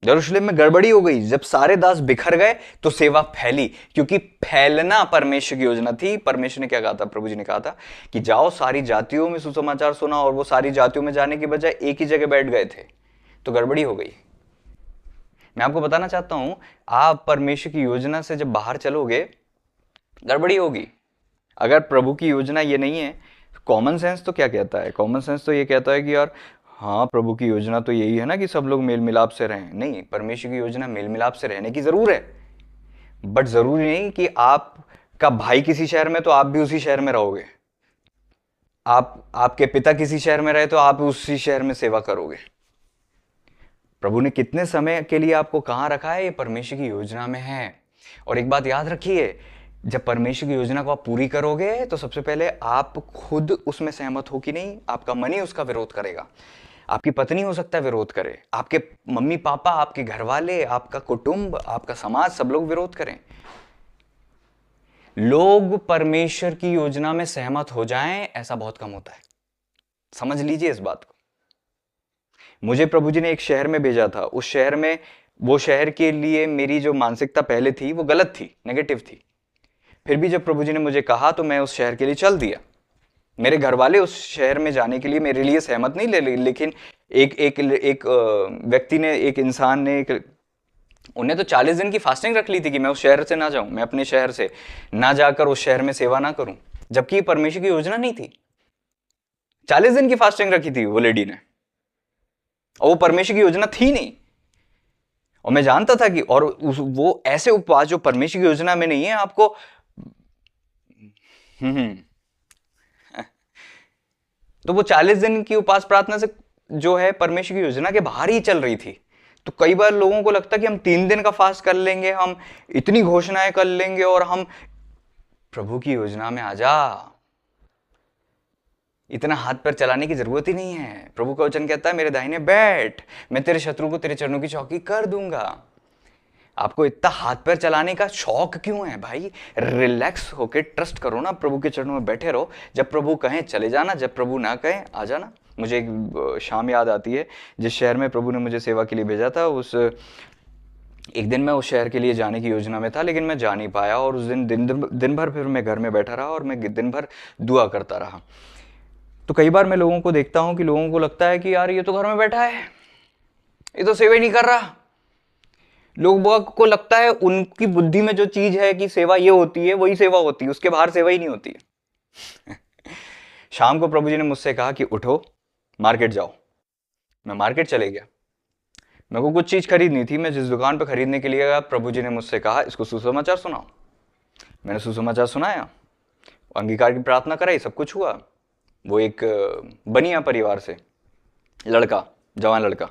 S1: यरूशलेम में गड़बड़ी हो गई। जब सारे दास बिखर गए तो सेवा फैली, क्योंकि फैलना परमेश्वर की योजना थी। परमेश्वर ने क्या कहा था? प्रभु जी ने कहा था कि जाओ सारी जातियों में सुसमाचार सुना, और वो सारी जातियों में जाने की बजाय एक ही जगह बैठ गए थे, तो गड़बड़ी हो गई। मैं आपको बताना चाहता हूं, आप परमेश्वर की योजना से जब बाहर चलोगे, गड़बड़ी होगी। अगर प्रभु की योजना ये नहीं है, कॉमन सेंस तो क्या कहता है? कॉमन सेंस तो ये कहता है कि यार हाँ, प्रभु की योजना तो यही है ना कि सब लोग मेल मिलाप से रहें। नहीं, परमेश्वर की योजना मेल मिलाप से रहने की जरूर है, बट जरूरी नहीं कि आपका भाई किसी शहर में तो आप भी उसी शहर में रहोगे। आपके पिता किसी शहर में रहे तो आप उसी शहर में सेवा करोगे। प्रभु ने कितने समय के लिए आपको कहां रखा है, ये परमेश्वर की योजना में है। और एक बात याद रखिए, जब परमेश्वर की योजना को आप पूरी करोगे तो सबसे पहले आप खुद उसमें सहमत हो कि नहीं, आपका मन ही उसका विरोध करेगा। आपकी पत्नी हो सकता है विरोध करे, आपके मम्मी पापा, आपके घर वाले, आपका कुटुंब, आपका समाज, सब लोग विरोध करें। लोग परमेश्वर की योजना में सहमत हो जाएं, ऐसा बहुत कम होता है। समझ लीजिए इस बात को। मुझे प्रभु जी ने एक शहर में भेजा था। उस शहर में, वो शहर के लिए मेरी जो मानसिकता पहले थी वो गलत थी, नेगेटिव थी। फिर भी जब प्रभु जी ने मुझे कहा तो मैं उस शहर के लिए चल दिया। मेरे घर वाले उस शहर में जाने के लिए मेरे लिए सहमत नहीं ले, लेकिन एक व्यक्ति ने, एक इंसान ने, उन्हें तो 40 दिन की फास्टिंग रख ली थी कि मैं उस शहर से ना जाऊं, मैं अपने शहर से ना जाकर उस शहर में सेवा ना करूं, जबकि परमेश्वर की योजना नहीं थी। 40 दिन की फास्टिंग रखी थी वो लेडी ने, और वो परमेश्वर की योजना थी नहीं। और मैं जानता था कि, और वो ऐसे उपवास जो परमेश्वर की योजना में नहीं है, आपको तो वो 40 दिन की उपास प्रार्थना से जो है परमेश्वर की योजना के बाहर ही चल रही थी। तो कई बार लोगों को लगता है कि हम 3 दिन का फास्ट कर लेंगे, हम इतनी घोषणाएं कर लेंगे और हम, प्रभु की योजना में आ जा। इतना हाथ पैर चलाने की जरूरत ही नहीं है। प्रभु का वचन कहता है मेरे दाहिने बैठ, मैं तेरे शत्रु को तेरे चरणों की चौकी कर दूंगा। आपको इतना हाथ पैर चलाने का शौक क्यों है भाई? रिलैक्स होके ट्रस्ट करो ना, प्रभु के चरणों में बैठे रहो। जब प्रभु कहें चले जाना, जब प्रभु ना कहें आ जाना। मुझे एक शाम याद आती है, जिस शहर में प्रभु ने मुझे सेवा के लिए भेजा था, उस एक दिन मैं उस शहर के लिए जाने की योजना में था, लेकिन मैं जा नहीं पाया। और उस दिन भर फिर मैं घर में बैठा रहा और मैं दिन भर दुआ करता रहा। तो कई बार मैं लोगों को देखता हूं कि लोगों को लगता है कि यार ये तो घर में बैठा है, ये तो सेवा ही नहीं कर रहा। लोगों को लगता है, उनकी बुद्धि में जो चीज है कि सेवा ये होती है वही सेवा होती है, उसके बाहर सेवा ही नहीं होती है। शाम को प्रभु जी ने मुझसे कहा कि उठो, मार्केट जाओ। मैं मार्केट चले गया। मेरे को कुछ चीज खरीदनी थी। मैं जिस दुकान पर खरीदने के लिए गया, प्रभु जी ने मुझसे कहा इसको सुसमाचार सुनाओ। मैंने सुसमाचार सुनाया, अंगीकार की प्रार्थना कराई, सब कुछ हुआ। वो एक बनिया परिवार से लड़का, जवान लड़का,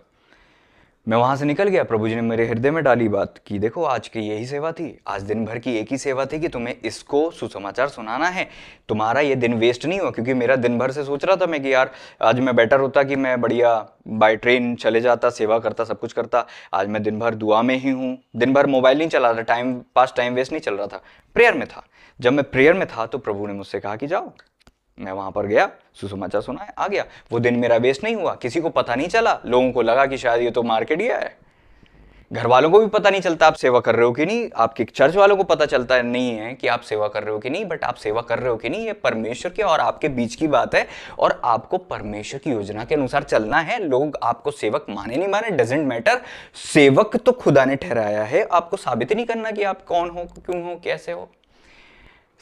S1: मैं वहां से निकल गया। प्रभु जी ने मेरे हृदय में डाली बात कि देखो आज की यही सेवा थी, आज दिन भर की एक ही सेवा थी कि तुम्हें इसको सुसमाचार सुनाना है। तुम्हारा ये दिन वेस्ट नहीं हुआ, क्योंकि मेरा दिन भर से सोच रहा था मैं कि यार आज मैं बेटर होता कि मैं बढ़िया बाय ट्रेन चले जाता, सेवा करता, सब कुछ करता। आज मैं दिन भर दुआ में ही हूँ, दिन भर मोबाइल नहीं चला रहा, टाइम वेस्ट नहीं चल रहा था, प्रेयर में था। जब मैं प्रेयर में था तो प्रभु ने मुझसे कहा कि जाओ। मैं वहां पर गया, सुसमाचार सुनाया, आ गया। वो दिन मेरा वेस्ट नहीं हुआ, किसी को पता नहीं चला। लोगों को लगा कि शायद ये तो मार्केट गया है। घर वालों को भी पता नहीं चलता आप सेवा कर रहे हो कि नहीं, आपके चर्च वालों को पता चलता नहीं है कि आप सेवा कर रहे हो कि नहीं, बट आप सेवा कर रहे हो कि नहीं, ये परमेश्वर के और आपके बीच की बात है। और आपको परमेश्वर की योजना के अनुसार चलना है। लोग आपको सेवक माने नहीं माने, डजेंट मैटर। सेवक तो खुदा ने ठहराया है, आपको साबित नहीं करना कि आप कौन हो, क्यों हो, कैसे हो।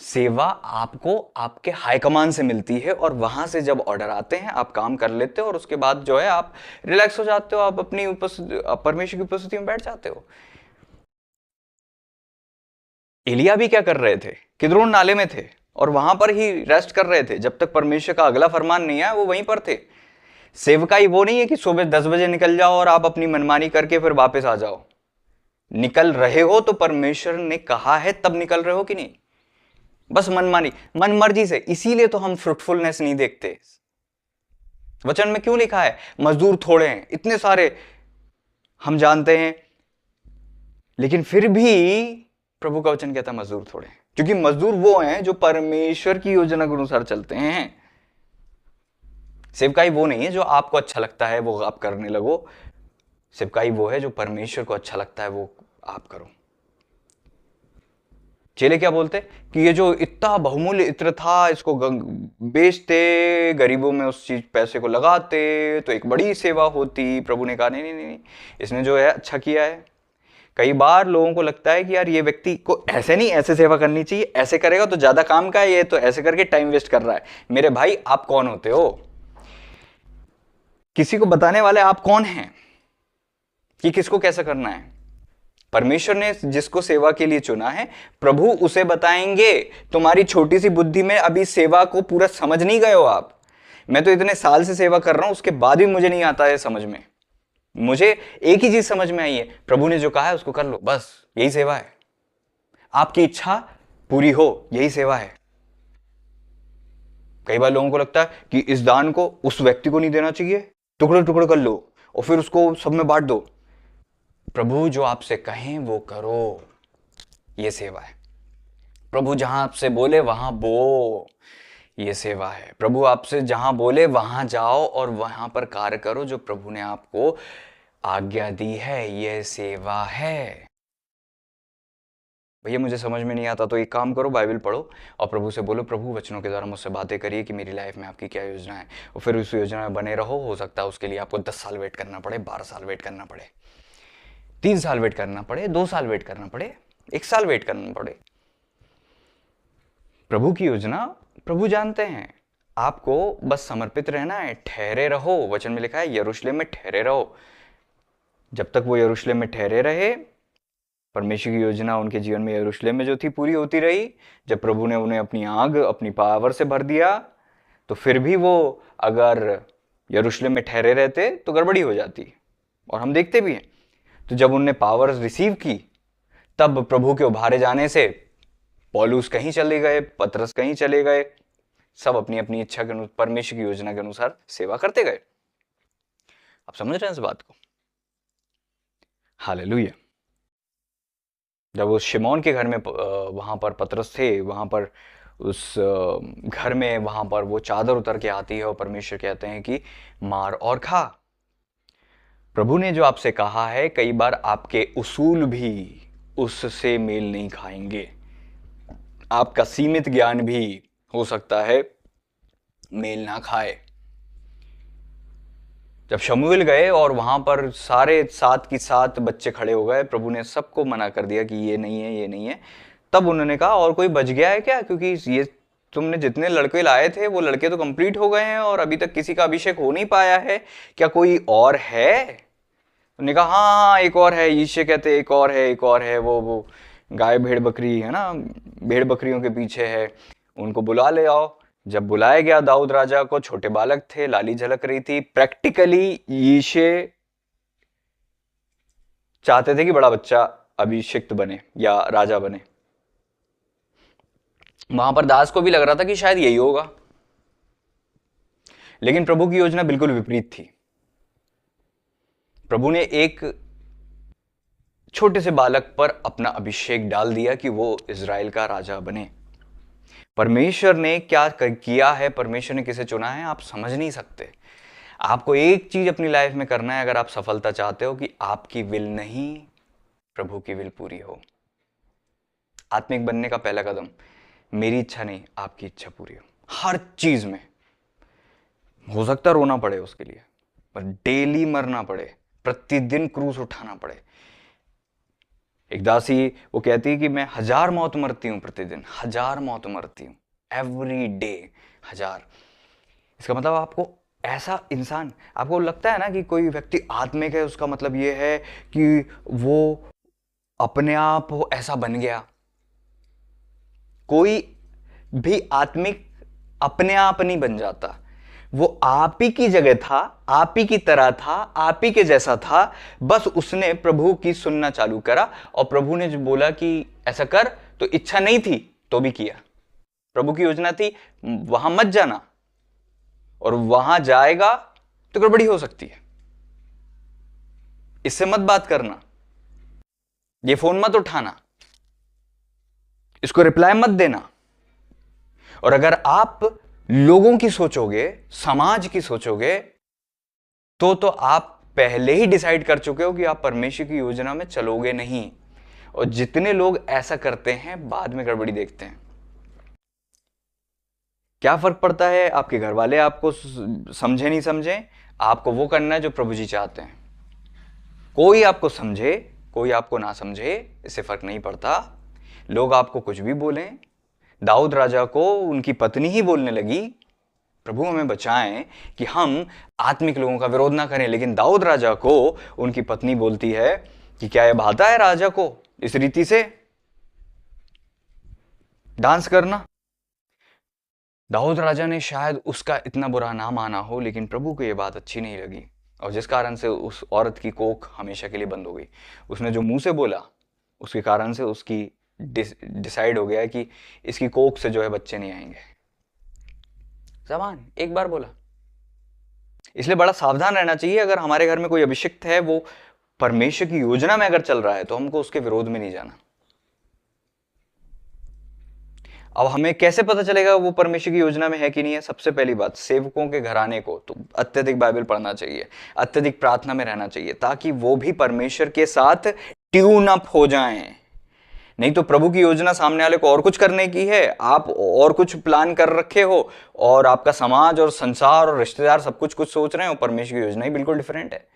S1: सेवा आपको आपके हाईकमान से मिलती है, और वहां से जब ऑर्डर आते हैं आप काम कर लेते हो, और उसके बाद जो है आप रिलैक्स हो जाते हो, आप अपनी परमेश्वर की उपस्थिति में बैठ जाते हो। एलिया भी क्या कर रहे थे? किद्रोन नाले में थे और वहां पर ही रेस्ट कर रहे थे। जब तक परमेश्वर का अगला फरमान नहीं आया वो वहीं पर थे। सेवकाई वो नहीं है कि सुबह 10 बजे निकल जाओ और आप अपनी मनमानी करके फिर वापस आ जाओ। निकल रहे हो तो परमेश्वर ने कहा है तब निकल रहे हो कि नहीं। बस मनमानी, मनमर्जी से। इसीलिए तो हम फ्रूटफुलनेस नहीं देखते। वचन में क्यों लिखा है मजदूर थोड़े हैं, इतने सारे हम जानते हैं, लेकिन फिर भी प्रभु का वचन कहता है मजदूर थोड़े हैं, क्योंकि मजदूर वो हैं जो परमेश्वर की योजना के अनुसार चलते हैं। सेवकाई वो नहीं है जो आपको अच्छा लगता है वो आप करने लगो, सेवकाई वो है जो परमेश्वर को अच्छा लगता है वो आप करो। चेले क्या बोलते कि ये जो इतना बहुमूल्य इत्र था इसको बेचते, गरीबों में उस चीज पैसे को लगाते तो एक बड़ी सेवा होती। प्रभु ने कहा नहीं नहीं नहीं, इसने जो है अच्छा किया है। कई बार लोगों को लगता है कि यार ये व्यक्ति को ऐसे नहीं, ऐसे सेवा करनी चाहिए, ऐसे करेगा तो ज्यादा काम का है, ये तो ऐसे करके टाइम वेस्ट कर रहा है। मेरे भाई आप कौन होते हो किसी को बताने वाले? आप कौन हैं कि किसको कैसा करना है? परमेश्वर ने जिसको सेवा के लिए चुना है प्रभु उसे बताएंगे। तुम्हारी छोटी सी बुद्धि में अभी सेवा को पूरा समझ नहीं गए हो आप। मैं तो इतने साल से सेवा कर रहा हूं, उसके बाद भी मुझे नहीं आता है समझ में। मुझे एक ही चीज समझ में आई है, प्रभु ने जो कहा है उसको कर लो, बस यही सेवा है। आपकी इच्छा पूरी हो, यही सेवा है। कई बार लोगों को लगता है कि इस दान को उस व्यक्ति को नहीं देना चाहिए, टुकड़े टुकड़े कर लो और फिर उसको सब में बांट दो। प्रभु जो आपसे कहें वो करो, ये सेवा है। प्रभु जहां आपसे बोले वहां बो, ये सेवा है। प्रभु आपसे जहां बोले वहां जाओ और वहां पर कार्य करो जो प्रभु ने आपको आज्ञा दी है, यह सेवा है। भैया मुझे समझ में नहीं आता तो एक काम करो, बाइबल पढ़ो और प्रभु से बोलो प्रभु वचनों के द्वारा मुझसे बातें करिए कि मेरी लाइफ में आपकी क्या योजना है, और फिर उस योजना में बने रहो। हो सकता है उसके लिए आपको 10 साल वेट करना पड़े, 12 साल वेट करना पड़े, 3 साल वेट करना पड़े, 2 साल वेट करना पड़े, 1 साल वेट करना पड़े। प्रभु की योजना प्रभु जानते हैं। आपको बस समर्पित रहना है, ठहरे रहो। वचन में लिखा है यरूशलेम में ठहरे रहो। जब तक वो यरूशलेम में ठहरे रहे, परमेश्वर की योजना उनके जीवन में यरूशलेम में जो थी पूरी होती रही। जब प्रभु ने उन्हें अपनी आग अपनी पावर से भर दिया तो फिर भी वो अगर यरूशलेम में ठहरे रहते तो गड़बड़ी हो जाती, और हम देखते भी हैं। तो जब उनने पावर रिसीव की तब प्रभु के उभारे जाने से पौलुस कहीं चले गए, पतरस कहीं चले गए, सब अपनी अपनी इच्छा के अनुसार परमेश्वर की योजना के अनुसार सेवा करते गए। आप समझ रहे हैं इस बात को? हालेलुया। जब उस शिमोन के घर में वहां पर पतरस थे, वहां पर उस घर में वहां पर वो चादर उतर के आती है और परमेश्वर कहते हैं कि मार और खा। प्रभु ने जो आपसे कहा है, कई बार आपके उसूल भी उससे मेल नहीं खाएंगे, आपका सीमित ज्ञान भी हो सकता है मेल ना खाए। जब शमूएल गए और वहां पर सारे 7 की 7 बच्चे खड़े हो गए, प्रभु ने सबको मना कर दिया कि ये नहीं है, ये नहीं है। तब उन्होंने कहा और कोई बच गया है क्या? क्योंकि ये तुमने जितने लड़के लाए थे वो लड़के तो कंप्लीट हो गए हैं और अभी तक किसी का अभिषेक हो नहीं पाया है, क्या कोई और है? उन्होंने कहा हाँ हाँ एक और है। यीशु कहते एक और है, एक और है, वो गाय भेड़ बकरी है ना, भेड़ बकरियों के पीछे है, उनको बुला ले आओ। जब बुलाया गया दाऊद राजा को, छोटे बालक थे, लाली झलक रही थी। प्रैक्टिकली यीशु चाहते थे कि बड़ा बच्चा अभिषिक्त बने या राजा बने। वहां पर दास को भी लग रहा था कि शायद यही होगा, लेकिन प्रभु की योजना बिल्कुल विपरीत थी। प्रभु ने एक छोटे से बालक पर अपना अभिषेक डाल दिया कि वो इजराइल का राजा बने। परमेश्वर ने क्या किया है, परमेश्वर ने किसे चुना है, आप समझ नहीं सकते। आपको एक चीज अपनी लाइफ में करना है अगर आप सफलता चाहते हो, कि आपकी विल नहीं प्रभु की विल पूरी हो। आत्मिक बनने का पहला कदम, मेरी इच्छा नहीं आपकी इच्छा पूरी हो। हर चीज में हो सकता है रोना पड़े उसके लिए, पर डेली मरना पड़े, प्रतिदिन क्रूस उठाना पड़े। एक दासी वो कहती है कि मैं 1000 मौत मरती हूं प्रतिदिन, 1000 मौत मरती हूं, एवरी डे 1000। इसका मतलब आपको ऐसा इंसान, आपको लगता है ना कि कोई व्यक्ति आत्मिक है, उसका मतलब ये है कि वो अपने आप वो ऐसा बन गया। कोई भी आत्मिक अपने आप नहीं बन जाता, वो आप ही की जगह था, आप ही की तरह था, आप ही के जैसा था। बस उसने प्रभु की सुनना चालू करा और प्रभु ने जो बोला कि ऐसा कर, तो इच्छा नहीं थी तो भी किया। प्रभु की योजना थी वहां मत जाना, और वहां जाएगा तो गड़बड़ी हो सकती है, इससे मत बात करना, ये फोन मत उठाना, इसको रिप्लाई मत देना। और अगर आप लोगों की सोचोगे, समाज की सोचोगे, तो आप पहले ही डिसाइड कर चुके हो कि आप परमेश्वर की योजना में चलोगे नहीं। और जितने लोग ऐसा करते हैं बाद में गड़बड़ी देखते हैं। क्या फर्क पड़ता है, आपके घर वाले आपको समझे नहीं समझे, आपको वो करना है जो प्रभु जी चाहते हैं। कोई आपको समझे कोई आपको ना समझे, इससे फर्क नहीं पड़ता। लोग आपको कुछ भी बोलें, दाऊद राजा को उनकी पत्नी ही बोलने लगी, प्रभु हमें बचाएं कि हम आत्मिक लोगों का विरोध ना करें, लेकिन दाऊद राजा को उनकी पत्नी बोलती है कि क्या यह भाता है राजा को इस रीति से डांस करना। दाऊद राजा ने शायद उसका इतना बुरा ना माना हो, लेकिन प्रभु को यह बात अच्छी नहीं लगी, और जिस कारण से उस औरत की कोख हमेशा के लिए बंद हो गई। उसने जो मुंह से बोला उसके कारण से उसकी डिसाइड हो गया कि इसकी कोख से जो है बच्चे नहीं आएंगे। जबान एक बार बोला। इसलिए बड़ा सावधान रहना चाहिए। अगर हमारे घर में कोई अभिषिक्त है, वो परमेश्वर की योजना में अगर चल रहा है, तो हमको उसके विरोध में नहीं जाना। अब हमें कैसे पता चलेगा वो परमेश्वर की योजना में है कि नहीं है? सबसे पहली बात, सेवकों के घराने को तो अत्यधिक बाइबल पढ़ना चाहिए, अत्यधिक प्रार्थना में रहना चाहिए, ताकि वो भी परमेश्वर के साथ ट्यून अप हो जाएं। नहीं तो प्रभु की योजना सामने वाले को और कुछ करने की है, आप और कुछ प्लान कर रखे हो, और आपका समाज और संसार और रिश्तेदार सब कुछ कुछ सोच रहे हो, परमेश्वर की योजना ही बिल्कुल डिफरेंट है।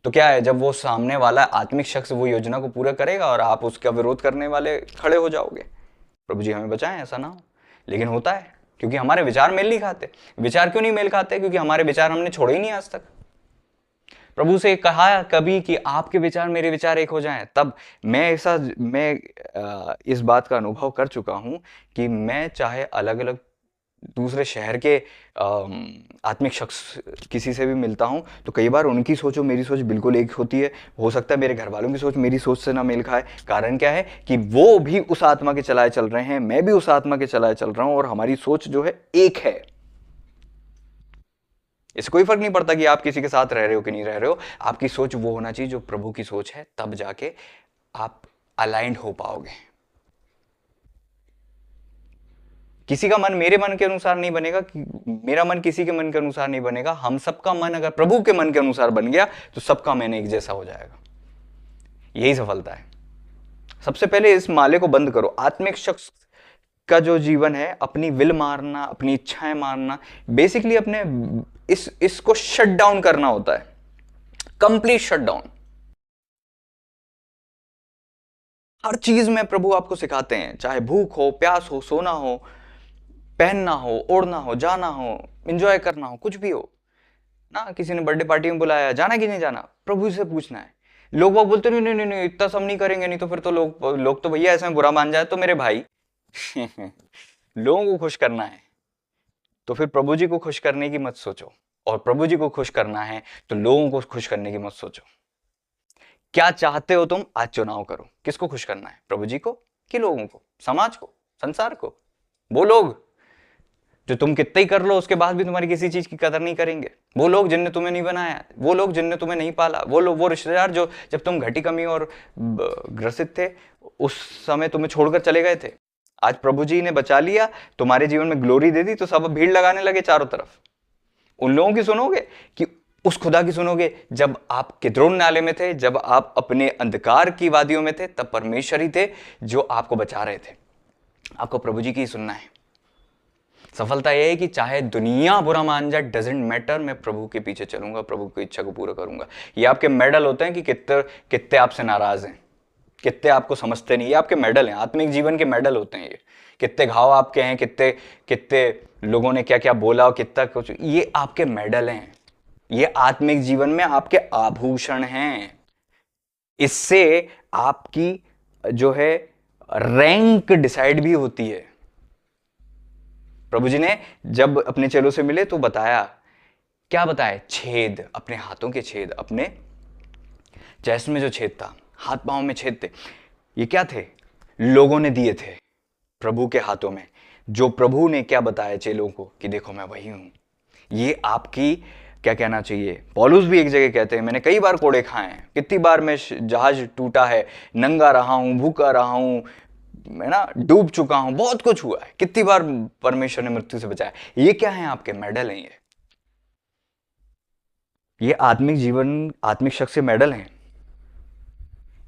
S1: तो क्या है, जब वो सामने वाला आत्मिक शख्स वो योजना को पूरा करेगा और आप उसका विरोध करने वाले खड़े हो जाओगे। प्रभु जी हमें बचाएं ऐसा ना हो। लेकिन होता है, क्योंकि हमारे विचार मेल नहीं खाते। विचार क्यों नहीं मेल खाते? क्योंकि हमारे विचार हमने छोड़े ही नहीं आज तक। प्रभु से कहा कभी कि आपके विचार मेरे विचार एक हो जाएं, तब मैं इस बात का अनुभव कर चुका हूं कि मैं चाहे अलग अलग दूसरे शहर के आत्मिक शख्स किसी से भी मिलता हूं, तो कई बार उनकी सोच और मेरी सोच बिल्कुल एक होती है। हो सकता है मेरे घर वालों की सोच मेरी सोच से ना मेल खाए। कारण क्या है कि वो भी उस आत्मा के चलाए चल रहे हैं, मैं भी उस आत्मा के चलाए चल रहा हूं, और हमारी सोच जो है एक है। इससे कोई फर्क नहीं पड़ता कि आप किसी के साथ रह रहे हो कि नहीं रह रहे हो। आपकी सोच वो होना चाहिए जो प्रभु की सोच है, तब जाके आप अलाइंड हो पाओगे। किसी का मन मेरे मन के अनुसार नहीं बनेगा, मेरा मन किसी के मन के अनुसार नहीं बनेगा। हम सबका मन अगर प्रभु के मन के अनुसार बन गया तो सबका मन एक जैसा हो जाएगा। यही सफलता है। सबसे पहले इस माले को बंद करो। आत्मिक शख्स का जो जीवन है, अपनी विल मारना, अपनी इच्छाएं मारना, बेसिकली अपने इसको शट डाउन करना होता है, कंप्लीट शट डाउन। हर चीज में प्रभु आपको सिखाते हैं, चाहे भूख हो, प्यास हो, सोना हो, पहनना हो, ओढ़ना हो, जाना हो, एंजॉय करना हो, कुछ भी हो ना। किसी ने बर्थडे पार्टी में बुलाया, जाना कि नहीं जाना, प्रभु से पूछना है। लोग वो बोलते नहीं नहीं नहीं नहीं, इतना सब नहीं करेंगे, नहीं तो फिर तो लोग तो भैया ऐसे में बुरा मान जाए तो मेरे भाई लोगों को खुश करना है तो फिर प्रभु जी को खुश करने की मत सोचो, और प्रभु जी को खुश करना है तो लोगों को खुश करने की मत सोचो। क्या चाहते हो तुम? आज चुनाव करो, किसको खुश करना है, प्रभु जी को कि लोगों को, समाज को, संसार को? वो लोग जो तुम कितना ही कर लो उसके बाद भी तुम्हारी किसी चीज की कदर नहीं करेंगे, वो लोग जिनने तुम्हें नहीं बनाया, वो लोग जिनने तुम्हें नहीं पाला, वो लोग, वो रिश्तेदार जो जब तुम घटी कमी और ग्रसित थे उस समय तुम्हें छोड़कर चले गए थे, आज प्रभु जी ने बचा लिया, तुम्हारे जीवन में ग्लोरी दे दी, तो सब भीड़ लगाने लगे चारों तरफ। उन लोगों की सुनोगे कि उस खुदा की सुनोगे? जब आप किद्रोन नाले में थे, जब आप अपने अंधकार की वादियों में थे, तब परमेश्वर ही थे जो आपको बचा रहे थे। आपको प्रभु जी की सुनना है। सफलता यह है कि चाहे दुनिया बुरा मान जाए, डजेंट मैटर, मैं प्रभु के पीछे चलूंगा, प्रभु की इच्छा को पूरा करूंगा। ये आपके मेडल होते हैं कि कितने आपसे नाराज हैं, कितने आपको समझते नहीं। ये आपके मेडल हैं, आत्मिक जीवन के मेडल होते हैं। ये कितने घाव आपके हैं, कितने कितने लोगों ने क्या क्या बोला, कितना कुछ, ये आपके मेडल हैं। ये आत्मिक जीवन में आपके आभूषण हैं। इससे आपकी जो है रैंक डिसाइड भी होती है। प्रभु जी ने जब अपने चेलों से मिले तो बताया, क्या बताया? छेद, अपने हाथों के छेद, अपने चेस्ट में जो छेद था, हाथ पांव में छेद थे, ये क्या थे? लोगों ने दिए थे। प्रभु के हाथों में, जो प्रभु ने क्या बताया चेलों को कि देखो मैं वही हूं। ये आपकी क्या कहना चाहिए, पौलुस भी एक जगह कहते हैं मैंने कई बार कोड़े खाए हैं, कितनी बार मैं जहाज टूटा है, नंगा रहा हूं, भूखा रहा हूं, है ना, डूब चुका हूं, बहुत कुछ हुआ है, कितनी बार परमेश्वर ने मृत्यु से बचाया। ये क्या है, आपके मेडल हैं ये आत्मिक जीवन, आत्मिक शक्ति से मेडल हैं।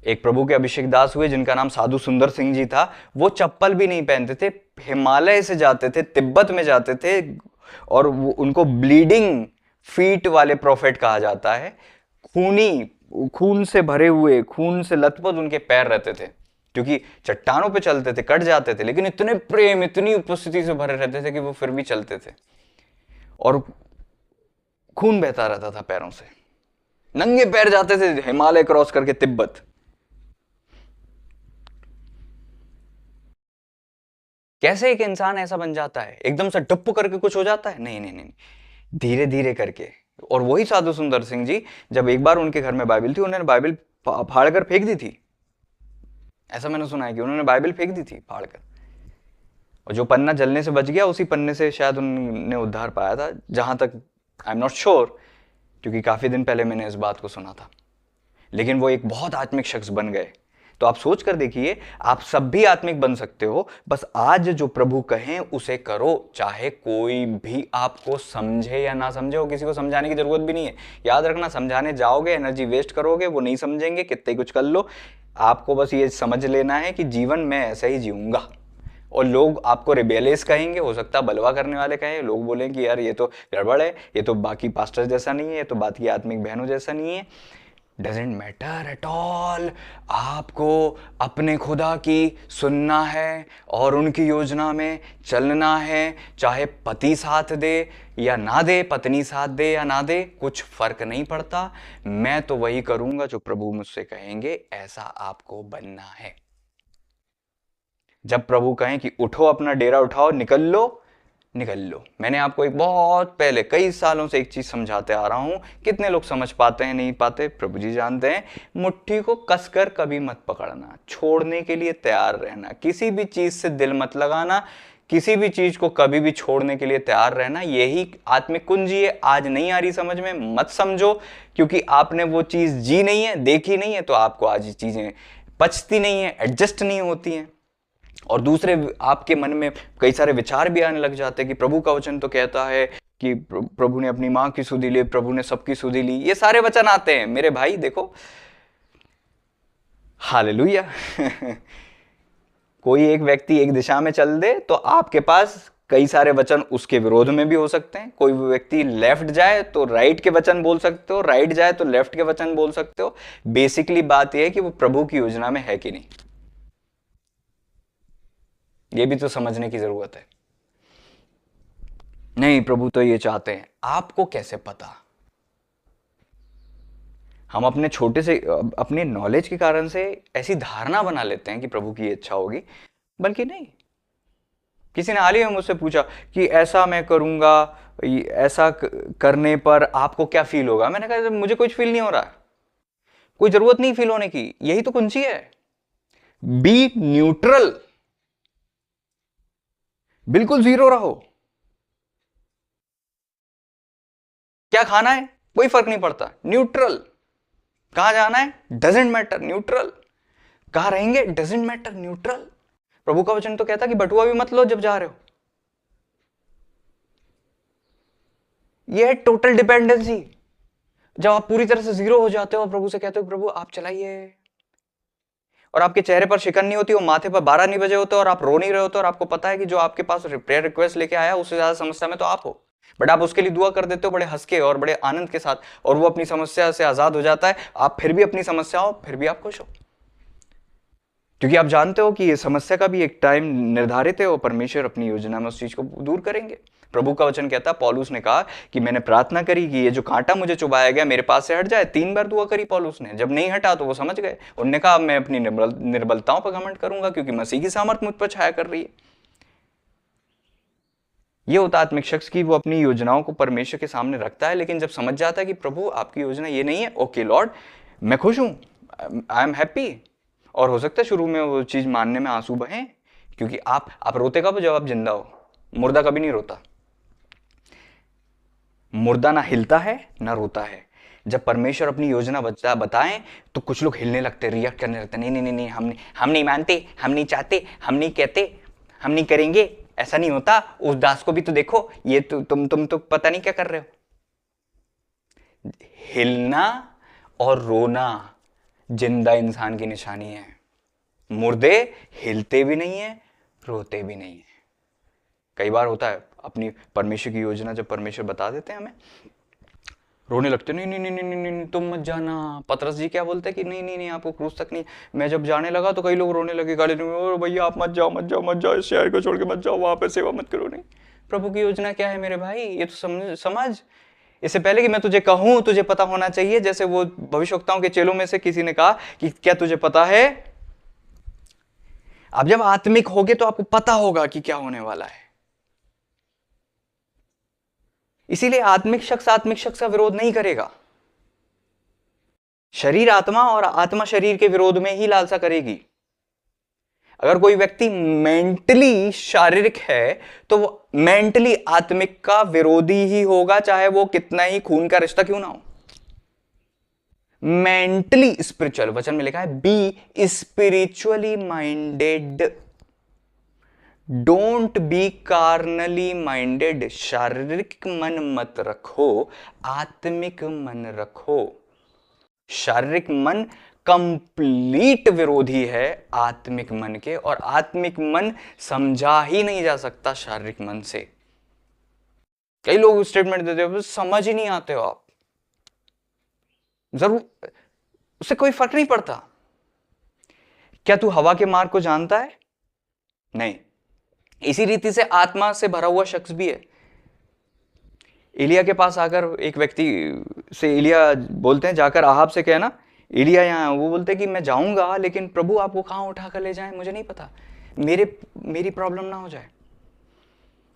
S1: एक प्रभु के अभिषेक दास हुए जिनका नाम साधु सुंदर सिंह जी था, वो चप्पल भी नहीं पहनते थे, हिमालय से जाते थे, तिब्बत में जाते थे, और वो उनको ब्लीडिंग फीट वाले प्रोफेट कहा जाता है। खून से भरे हुए, खून से लथपथ उनके पैर रहते थे, क्योंकि चट्टानों पे चलते थे, कट जाते थे, लेकिन इतने प्रेम, इतनी उपस्थिति से भरे रहते थे कि वो फिर भी चलते थे, और खून बहता रहता था पैरों से, नंगे पैर जाते थे हिमालय क्रॉस करके तिब्बत। कैसे एक इंसान ऐसा बन जाता है, एकदम से डप्पू करके कुछ हो जाता है? नहीं नहीं नहीं, धीरे धीरे करके। और वही साधु सुंदर सिंह जी, जब एक बार उनके घर में बाइबल थी, उन्होंने बाइबल फाड़ कर फेंक दी थी। ऐसा मैंने सुना है कि उन्होंने बाइबल फेंक दी थी फाड़ कर, और जो पन्ना जलने से बच गया, उसी पन्ने से शायद उन्होंने उद्धार पाया था, जहां तक आई एम नॉट श्योर, क्योंकि काफी दिन पहले मैंने इस बात को सुना था। लेकिन वो एक बहुत आत्मिक शख्स बन गए। तो आप सोच कर देखिए, आप सब भी आत्मिक बन सकते हो, बस आज जो प्रभु कहें उसे करो, चाहे कोई भी आपको समझे या ना समझे। हो किसी को समझाने की जरूरत भी नहीं है। याद रखना, समझाने जाओगे एनर्जी वेस्ट करोगे, वो नहीं समझेंगे, कितने कुछ कर लो। आपको बस ये समझ लेना है कि जीवन में ऐसा ही जीऊंगा। और लोग आपको रिबेलियस कहेंगे, हो सकता है बलवा करने वाले कहें, लोग बोलें कि यार ये तो गड़बड़ है, ये तो बाकी पास्टर जैसा नहीं है, ये तो बाकी आत्मिक बहनों जैसा नहीं है। Doesn't matter at all. आपको अपने खुदा की सुनना है और उनकी योजना में चलना है, चाहे पति साथ दे या ना दे, पत्नी साथ दे या ना दे, कुछ फर्क नहीं पड़ता। मैं तो वही करूंगा जो प्रभु मुझसे कहेंगे, ऐसा आपको बनना है। जब प्रभु कहें कि उठो, अपना डेरा उठाओ, निकल लो, निकल लो। मैंने आपको एक बहुत पहले कई सालों से एक चीज समझाते आ रहा हूं, कितने लोग समझ पाते हैं नहीं पाते प्रभु जी जानते हैं। मुट्ठी को कसकर कभी मत पकड़ना, छोड़ने के लिए तैयार रहना, किसी भी चीज से दिल मत लगाना, किसी भी चीज को कभी भी छोड़ने के लिए तैयार रहना। यही आत्मिक कुंजी है। आज नहीं आ रही समझ में, मत समझो, क्योंकि आपने वो चीज जी नहीं है, देखी नहीं है, तो आपको आज ये चीजें पचती नहीं है, एडजस्ट नहीं होती हैं। और दूसरे, आपके मन में कई सारे विचार भी आने लग जाते हैं कि प्रभु का वचन तो कहता है कि प्रभु ने अपनी मां की सुधि ली, प्रभु ने सबकी सुधि ली। ये सारे वचन आते हैं मेरे भाई, देखो, हालेलुया। कोई एक व्यक्ति एक दिशा में चल दे तो आपके पास कई सारे वचन उसके विरोध में भी हो सकते हैं। कोई व्यक्ति लेफ्ट जाए तो राइट के वचन बोल सकते हो, राइट जाए तो लेफ्ट के वचन बोल सकते हो। बेसिकली बात यह है कि वो प्रभु की योजना में है कि नहीं, ये भी तो समझने की जरूरत है। नहीं, प्रभु तो ये चाहते हैं, आपको कैसे पता? हम अपने छोटे से, अपने नॉलेज के कारण से ऐसी धारणा बना लेते हैं कि प्रभु की इच्छा होगी, बल्कि नहीं। किसी ने हाल ही में मुझसे पूछा कि ऐसा मैं करूंगा, ऐसा करने पर आपको क्या फील होगा? मैंने कहा मुझे कुछ फील नहीं हो रहा, कोई जरूरत नहीं फील होने की। यही तो कुंजी है, बी न्यूट्रल, बिल्कुल जीरो रहो। क्या खाना है कोई फर्क नहीं पड़ता, न्यूट्रल। कहां जाना है डजेंट मैटर, न्यूट्रल। कहां रहेंगे डजेंट मैटर, न्यूट्रल। प्रभु का वचन तो कहता कि बटुआ भी मत लो जब जा रहे हो। यह है टोटल डिपेंडेंसी। जब आप पूरी तरह से जीरो हो जाते हो, प्रभु से कहते हो प्रभु आप चलाइए, और आपके चेहरे पर शिकन नहीं होती, वो माथे पर 12 नहीं बजे होते, और आप रो नहीं रहे होते, और आपको पता है कि जो आपके पास प्रेयर रिक्वेस्ट लेके आया उससे ज्यादा समस्या में तो आप हो, बट आप उसके लिए दुआ कर देते हो बड़े हंस के और बड़े आनंद के साथ, और वो अपनी समस्या से आजाद हो जाता है। आप फिर भी अपनी समस्या हो, फिर भी आप खुश हो, क्योंकि आप जानते हो कि ये समस्या का भी एक टाइम निर्धारित है और परमेश्वर अपनी योजना में उस चीज को दूर करेंगे। प्रभु का वचन कहता है, पौलुस ने कहा कि मैंने प्रार्थना करी कि ये जो कांटा मुझे चुभाया गया मेरे पास से हट जाए। 3 बार दुआ करी पौलुस ने, जब नहीं हटा तो वो समझ गए। उन्होंने कहा मैं अपनी निर्बलताओं पर घमंड करूंगा, क्योंकि मसीह की सामर्थ्य मुझ पर छाया कर रही है। ये होता आत्मिक शख्स की, वो अपनी योजनाओं को परमेश्वर के सामने रखता है, लेकिन जब समझ जाता है कि प्रभु आपकी योजना ये नहीं है, ओके लॉर्ड मैं खुश हूं, आई एम हैप्पी। और हो सकता है शुरू में वो चीज मानने में आंसू बहें क्योंकि आप रोते कब? जब आप जिंदा हो। मुर्दा कभी नहीं रोता। मुर्दा ना हिलता है ना रोता है। जब परमेश्वर अपनी योजना बताएं तो कुछ लोग हिलने लगते, रिएक्ट करने लगते, नहीं नहीं नहीं नहीं, हम नहीं मानते, हम नहीं चाहते, हम नहीं कहते, हम नहीं करेंगे, ऐसा नहीं होता। उस दास को भी तो देखो, ये तो तुम तो पता नहीं क्या कर रहे हो। हिलना और रोना जिंदा इंसान की निशानी है। मुर्दे हिलते भी नहीं है, रोते भी नहीं है। कई बार होता है अपनी परमेश्वर की योजना जब परमेश्वर बता देते हैं हमें, रोने लगते, नहीं नहीं नहीं नहीं नहीं नहीं तुम मत जाना। पतरस जी क्या बोलते हैं कि नहीं नहीं नहीं आपको क्रूस तक नहीं। मैं जब जाने लगा तो कई लोग रोने लगे, गाली में, भैया आप मत जाओ मत जाओ मत जाओ, इस शहर को छोड़ के मत जाओ, वहां पे सेवा मत करो। नहीं, प्रभु की योजना क्या है मेरे भाई, ये तो समझ। इससे पहले कि मैं तुझे कहूं, तुझे पता होना चाहिए। जैसे वो भविष्यवक्ताओं के चेलों में से किसी ने कहा कि क्या तुझे पता है? आप जब आत्मिक होगे तो आपको पता होगा कि क्या होने वाला है। इसीलिए आत्मिक शख्स का विरोध नहीं करेगा। शरीर आत्मा और आत्मा शरीर के विरोध में ही लालसा करेगी। अगर कोई व्यक्ति मेंटली शारीरिक है तो वो मेंटली आत्मिक का विरोधी ही होगा, चाहे वो कितना ही खून का रिश्ता क्यों ना हो। मेंटली स्पिरिचुअल, वचन में लिखा है be spiritually minded, don't be carnally minded. शारीरिक मन मत रखो, आत्मिक मन रखो। शारीरिक मन कंप्लीट विरोधी है आत्मिक मन के, और आत्मिक मन समझा ही नहीं जा सकता शारीरिक मन से। कई लोग स्टेटमेंट देते हो समझ ही नहीं आते हो आप, जरूर उससे कोई फर्क नहीं पड़ता। क्या तू हवा के मार्ग को जानता है? नहीं। इसी रीति से आत्मा से भरा हुआ शख्स भी है। एलिया के पास आकर एक व्यक्ति से एलिया बोलते हैं, जाकर आहाब से कहना एलिया यहाँ। वो बोलते हैं कि मैं जाऊंगा, लेकिन प्रभु आपको कहां उठा कर ले जाएं मुझे नहीं पता, मेरी प्रॉब्लम ना हो जाए।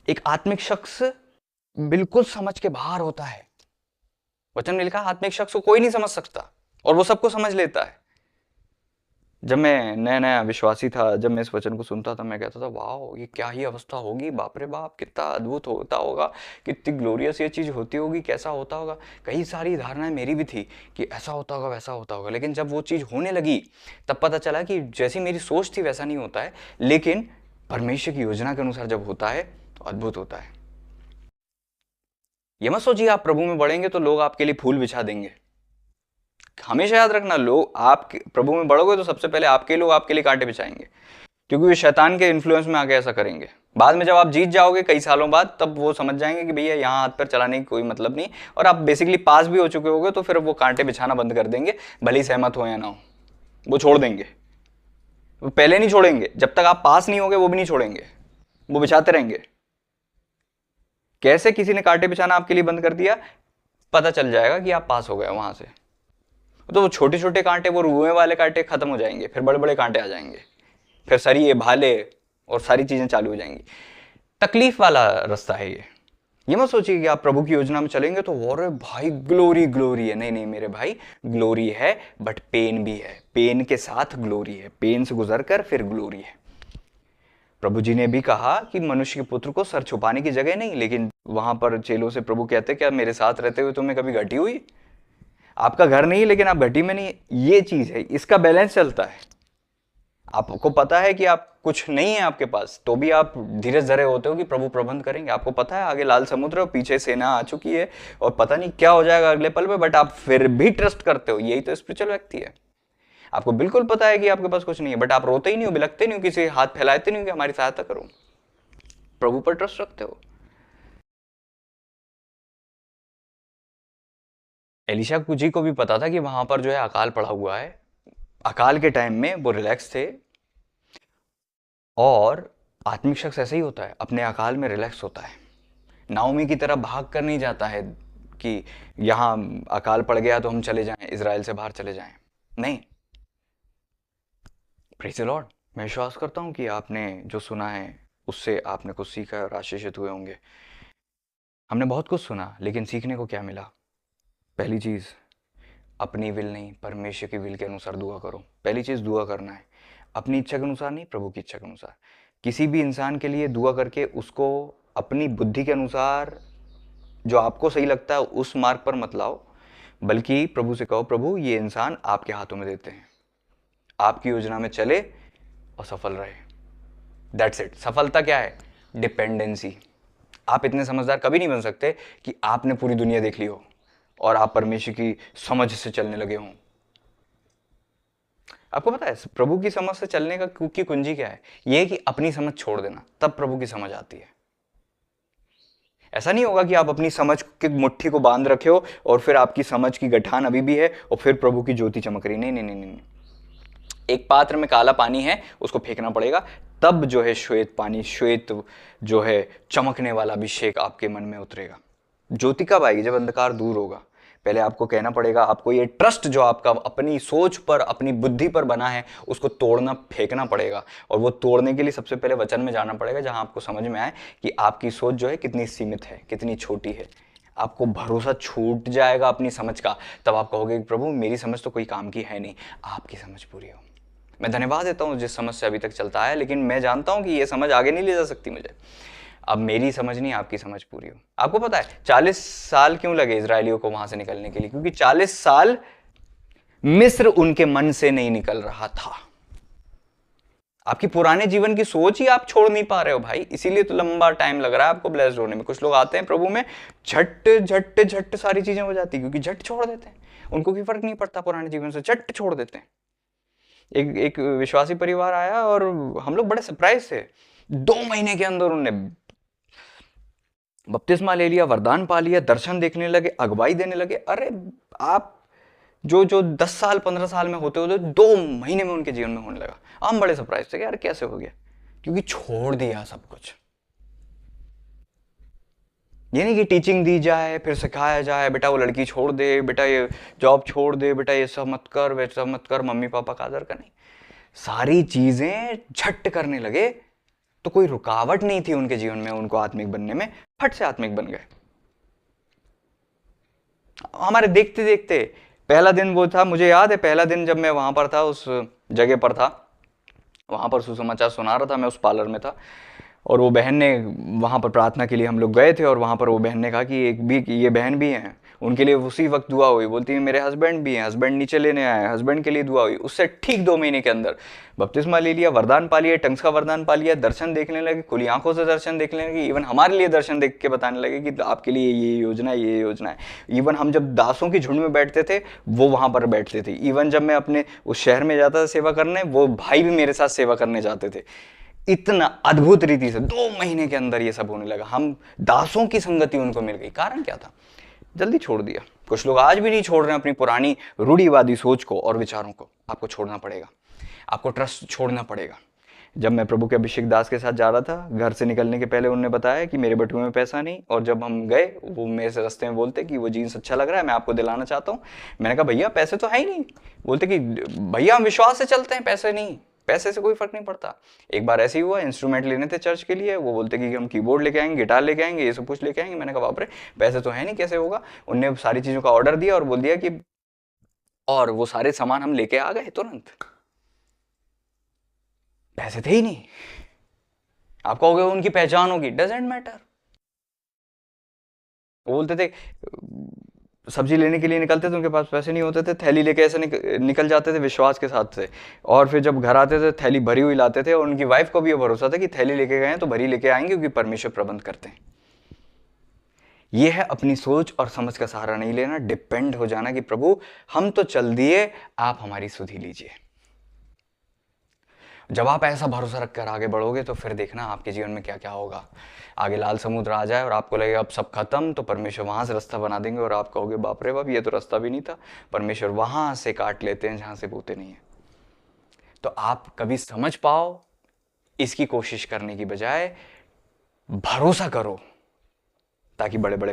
S1: एक आत्मिक शख्स बिल्कुल समझ के बाहर होता है। वचन में लिखा आत्मिक शख्स को कोई नहीं समझ सकता, और वो सबको समझ लेता है। जब मैं नया नया विश्वासी था, जब मैं इस वचन को सुनता था, मैं कहता था वाह ये क्या ही अवस्था होगी, बाप रे बाप कितना अद्भुत होता होगा, कितनी ग्लोरियस ये चीज़ होती होगी, कैसा होता होगा। कई सारी धारणाएं मेरी भी थी कि ऐसा होता होगा वैसा होता होगा, लेकिन जब वो चीज़ होने लगी तब पता चला कि जैसी मेरी सोच थी वैसा नहीं होता है, लेकिन परमेश्वर की योजना के अनुसार जब होता है तो अद्भुत होता है। ये मत सोचिए आप प्रभु में बढ़ेंगे तो लोग आपके लिए फूल बिछा देंगे। हमेशा याद रखना, लोग आप प्रभु में बढ़ोगे तो सबसे पहले आपके लोग आपके लिए कांटे बिछाएंगे, क्योंकि वे शैतान के इन्फ्लुएंस में आके ऐसा करेंगे। बाद में जब आप जीत जाओगे कई सालों बाद, तब वो समझ जाएंगे कि भैया यहाँ हाथ पैर चलाने की कोई मतलब नहीं, और आप बेसिकली पास भी हो चुके होगे, तो फिर वो कांटे बिछाना बंद कर देंगे, भले ही सहमत हो या ना हो, वो छोड़ देंगे। वो पहले नहीं छोड़ेंगे, जब तक आप पास नहीं होगे वो भी नहीं छोड़ेंगे, वो बिछाते रहेंगे। कैसे किसी ने कांटे बिछाना आपके लिए बंद कर दिया, पता चल जाएगा कि आप पास हो गए वहां से। तो वो छोटे छोटे कांटे, वो रुए वाले कांटे खत्म हो जाएंगे, फिर बड़े बड़े कांटे आ जाएंगे, फिर सरिये भाले और सारी चीजें चालू हो जाएंगी। तकलीफ वाला रास्ता है ये मत सोचिए कि आप प्रभु की योजना में चलेंगे तो और भाई ग्लोरी ग्लोरी है। नहीं नहीं मेरे भाई, ग्लोरी है बट पेन भी है, पेन के साथ ग्लोरी है, पेन से गुजर कर फिर ग्लोरी है। प्रभु जी ने भी कहा कि मनुष्य के पुत्र को सर छुपाने की जगह नहीं, लेकिन वहां पर चेलों से प्रभु कहते क्या मेरे साथ रहते हुए तुम्हें कभी घटी हुई? आपका घर नहीं लेकिन आप घटी में नहीं। ये चीज है, इसका बैलेंस चलता है। आपको पता है कि आप कुछ नहीं है आपके पास, तो भी आप धीरज धरे होते हो कि प्रभु प्रबंध करेंगे। आपको पता है आगे लाल समुद्र और पीछे सेना आ चुकी है और पता नहीं क्या हो जाएगा अगले पल में, बट आप फिर भी ट्रस्ट करते हो। यही तो स्पिरिचुअल व्यक्ति है। आपको बिल्कुल पता है कि आपके पास कुछ नहीं है, बट आप रोते ही नहीं हो, बिलकते नहीं हो, किसी हाथ फैलाते नहीं हो कि हमारी सहायता करो। प्रभु पर ट्रस्ट रखते हो। एलिशा जी को भी पता था कि वहां पर जो है अकाल पड़ा हुआ है। अकाल के टाइम में वो रिलैक्स थे, और आत्मिक शख्स ऐसे ही होता है, अपने अकाल में रिलैक्स होता है। नाओमी की तरह भाग कर नहीं जाता है कि यहां अकाल पड़ गया तो हम चले जाएं, इजराइल से बाहर चले जाएं। नहीं। Praise the Lord. मैं विश्वास करता हूं कि आपने जो सुना है उससे आपने कुछ सीखा और आशीषित हुए होंगे। हमने बहुत कुछ सुना, लेकिन सीखने को क्या मिला? पहली चीज, अपनी विल नहीं परमेश्वर की विल के अनुसार दुआ करो। पहली चीज दुआ करना है, अपनी इच्छा के अनुसार नहीं, प्रभु की इच्छा के अनुसार। किसी भी इंसान के लिए दुआ करके उसको अपनी बुद्धि के अनुसार जो आपको सही लगता है उस मार्ग पर मत लाओ, बल्कि प्रभु से कहो, प्रभु ये इंसान आपके हाथों में देते हैं, आपकी योजना में चले और सफल रहे। That's it. सफलता क्या है? डिपेंडेंसी। आप इतने समझदार कभी नहीं बन सकते कि आपने पूरी दुनिया देख ली हो और आप परमेश्वर की समझ से चलने लगे हों। आपको पता है प्रभु की समझ से चलने की कुंजी क्या है? यह कि अपनी समझ छोड़ देना, तब प्रभु की समझ आती है। ऐसा नहीं होगा कि आप अपनी समझ की मुट्ठी को बांध रखे हो और फिर आपकी समझ की गठान अभी भी है और फिर प्रभु की ज्योति चमक रही। नहीं नहीं नहीं नहीं। एक पात्र में काला पानी है, उसको फेंकना पड़ेगा, तब जो है श्वेत पानी, श्वेत जो है चमकने वाला अभिषेक आपके मन में उतरेगा। ज्योति कब आएगी? जब अंधकार दूर होगा। पहले आपको कहना पड़ेगा, आपको ये ट्रस्ट जो आपका अपनी सोच पर, अपनी बुद्धि पर बना है, उसको तोड़ना, फेंकना पड़ेगा। और वो तोड़ने के लिए सबसे पहले वचन में जाना पड़ेगा, जहां आपको समझ में आए कि आपकी सोच जो है कितनी सीमित है, कितनी छोटी है। आपको भरोसा छूट जाएगा अपनी समझ का। तब आप कहोगे, प्रभु मेरी समझ तो कोई काम की है नहीं, आपकी समझ पूरी हो। मैं धन्यवाद देता हूँ जिस समझ से अभी तक चलता है, लेकिन मैं जानता हूँ कि ये समझ आगे नहीं ले जा सकती मुझे। अब मेरी समझ नहीं, आपकी समझ पूरी हो। आपको पता है 40 साल क्यों लगे इजरायलियों को वहां से निकलने के लिए? क्योंकि 40 साल मिस्र उनके मन से नहीं निकल रहा था। आपकी पुराने जीवन की सोच ही आप छोड़ नहीं पा रहे हो भाई, इसीलिए तो लंबा टाइम लग रहा है आपको ब्लेस्ड होने में। कुछ लोग आते हैं प्रभु में, झट झट झट सारी चीजें हो जाती, क्योंकि झट छोड़ देते हैं। उनको कोई फर्क नहीं पड़ता पुराने जीवन से, झट छोड़ देते हैं। एक विश्वासी परिवार आया और हम लोग बड़े सरप्राइज थे। 2 महीने के अंदर उन्होंने बपतिस्मा ले लिया, वरदान पा लिया, दर्शन देखने लगे, अगुवाई देने लगे। अरे आप जो 10 साल 15 साल में होते 2 महीने में उनके जीवन में होने लगा। हम बड़े सरप्राइज थे कि यार कैसे हो गया, क्योंकि छोड़ दिया सब कुछ। ये नहीं कि टीचिंग दी जाए, फिर सिखाया जाए, बेटा वो लड़की छोड़ दे, बेटा ये जॉब छोड़ दे, बेटा ये सब मत कर, वे सब मत कर, मम्मी पापा का आदर कर। नहीं, सारी चीजें झट करने लगे तो कोई रुकावट नहीं थी उनके जीवन में उनको आत्मिक बनने में, फट से आत्मिक बन गए। हमारे देखते देखते पहला दिन वो था, मुझे याद है पहला दिन जब मैं वहां पर था, उस जगह पर था, वहां पर सुसमाचार सुना रहा था, मैं उस पार्लर में था, और वो बहन ने वहाँ पर प्रार्थना के लिए हम लोग गए थे, और वहाँ पर वो बहन ने कहा कि एक भी ये बहन भी हैं, उनके लिए उसी वक्त दुआ हुई। बोलती है मेरे हस्बैंड भी हैं, हस्बैंड नीचे लेने आए, हस्बैंड के लिए दुआ हुई। उससे ठीक 2 महीने के अंदर बपतिस्मा ले लिया, वरदान पा लिया, टंग्स का वरदान पा लिया, दर्शन देखने लगे, खुली आंखों से दर्शन देखने लगे। इवन हमारे लिए दर्शन देख के बताने लगे कि आपके लिए ये योजना है, ये योजना है। इवन हम जब दासों की झुंड में बैठते थे, वो वहाँ पर बैठते थे। इवन जब मैं अपने उस शहर में जाता था सेवा करने, वो भाई भी मेरे साथ सेवा करने जाते थे। इतना अद्भुत रीति से 2 महीने के अंदर ये सब होने लगा। हम दासों की संगति उनको मिल गई। कारण क्या था? जल्दी छोड़ दिया। कुछ लोग आज भी नहीं छोड़ रहे हैं अपनी पुरानी रूढ़िवादी सोच को और विचारों को। आपको छोड़ना पड़ेगा, आपको ट्रस्ट छोड़ना पड़ेगा। जब मैं प्रभु के अभिषेक दास के साथ जा रहा था, घर से निकलने के पहले उन्होंने बताया कि मेरे बटुए में पैसा नहीं, और जब हम गए वो मेरे से रास्ते में बोलते कि वो जीन्स अच्छा लग रहा है, मैं आपको दिलाना चाहता हूँ। मैंने कहा भैया पैसे तो है ही नहीं। बोलते कि भैया हम विश्वास से चलते हैं, पैसे नहीं, पैसे से कोई फर्क नहीं पड़ता। एक बार ऐसे ही हुआ, इंस्ट्रूमेंट लेने थे चर्च के लिए, वो बोलते कि हम कीबोर्ड लेके आएंगे, गिटार लेके आएंगे, ये सब कुछ लेके आएंगे। मैंने कहा बाप रे, पैसे तो है नहीं, कैसे होगा? उनने सारी चीज़ों का ऑर्डर दिया और बोल दिया कि, और वो सारे सामान हम लेके आ गए तुरंत। पैसे थे ही नहीं। आप कहोगे उनकी पहचान होगी, डजेंट मैटर। वो बोलते थे सब्जी लेने के लिए निकलते थे, उनके पास पैसे नहीं होते थे, थैली लेके ऐसे निकल जाते थे विश्वास के साथ से, और फिर जब घर आते थे थैली भरी हुई लाते थे, और उनकी वाइफ को भी ये भरोसा था कि थैली लेके गए हैं तो भरी लेके आएंगे, क्योंकि परमेश्वर प्रबंध करते हैं। ये है अपनी सोच और समझ का सहारा नहीं लेना, डिपेंड हो जाना कि प्रभु हम तो चल दिए, आप हमारी सुधि लीजिए। जब आप ऐसा भरोसा रखकर आगे बढ़ोगे तो फिर देखना आपके जीवन में क्या क्या होगा। आगे लाल समुद्र आ जाए और आपको लगे अब सब खत्म, तो परमेश्वर वहां से रास्ता बना देंगे और आप कहोगे बाप रे बाप, ये तो रास्ता भी नहीं था। परमेश्वर वहां से काट लेते हैं जहां से बोते नहीं है। तो आप कभी समझ पाओ इसकी कोशिश करने की बजाय भरोसा करो, ताकि बड़े बड़े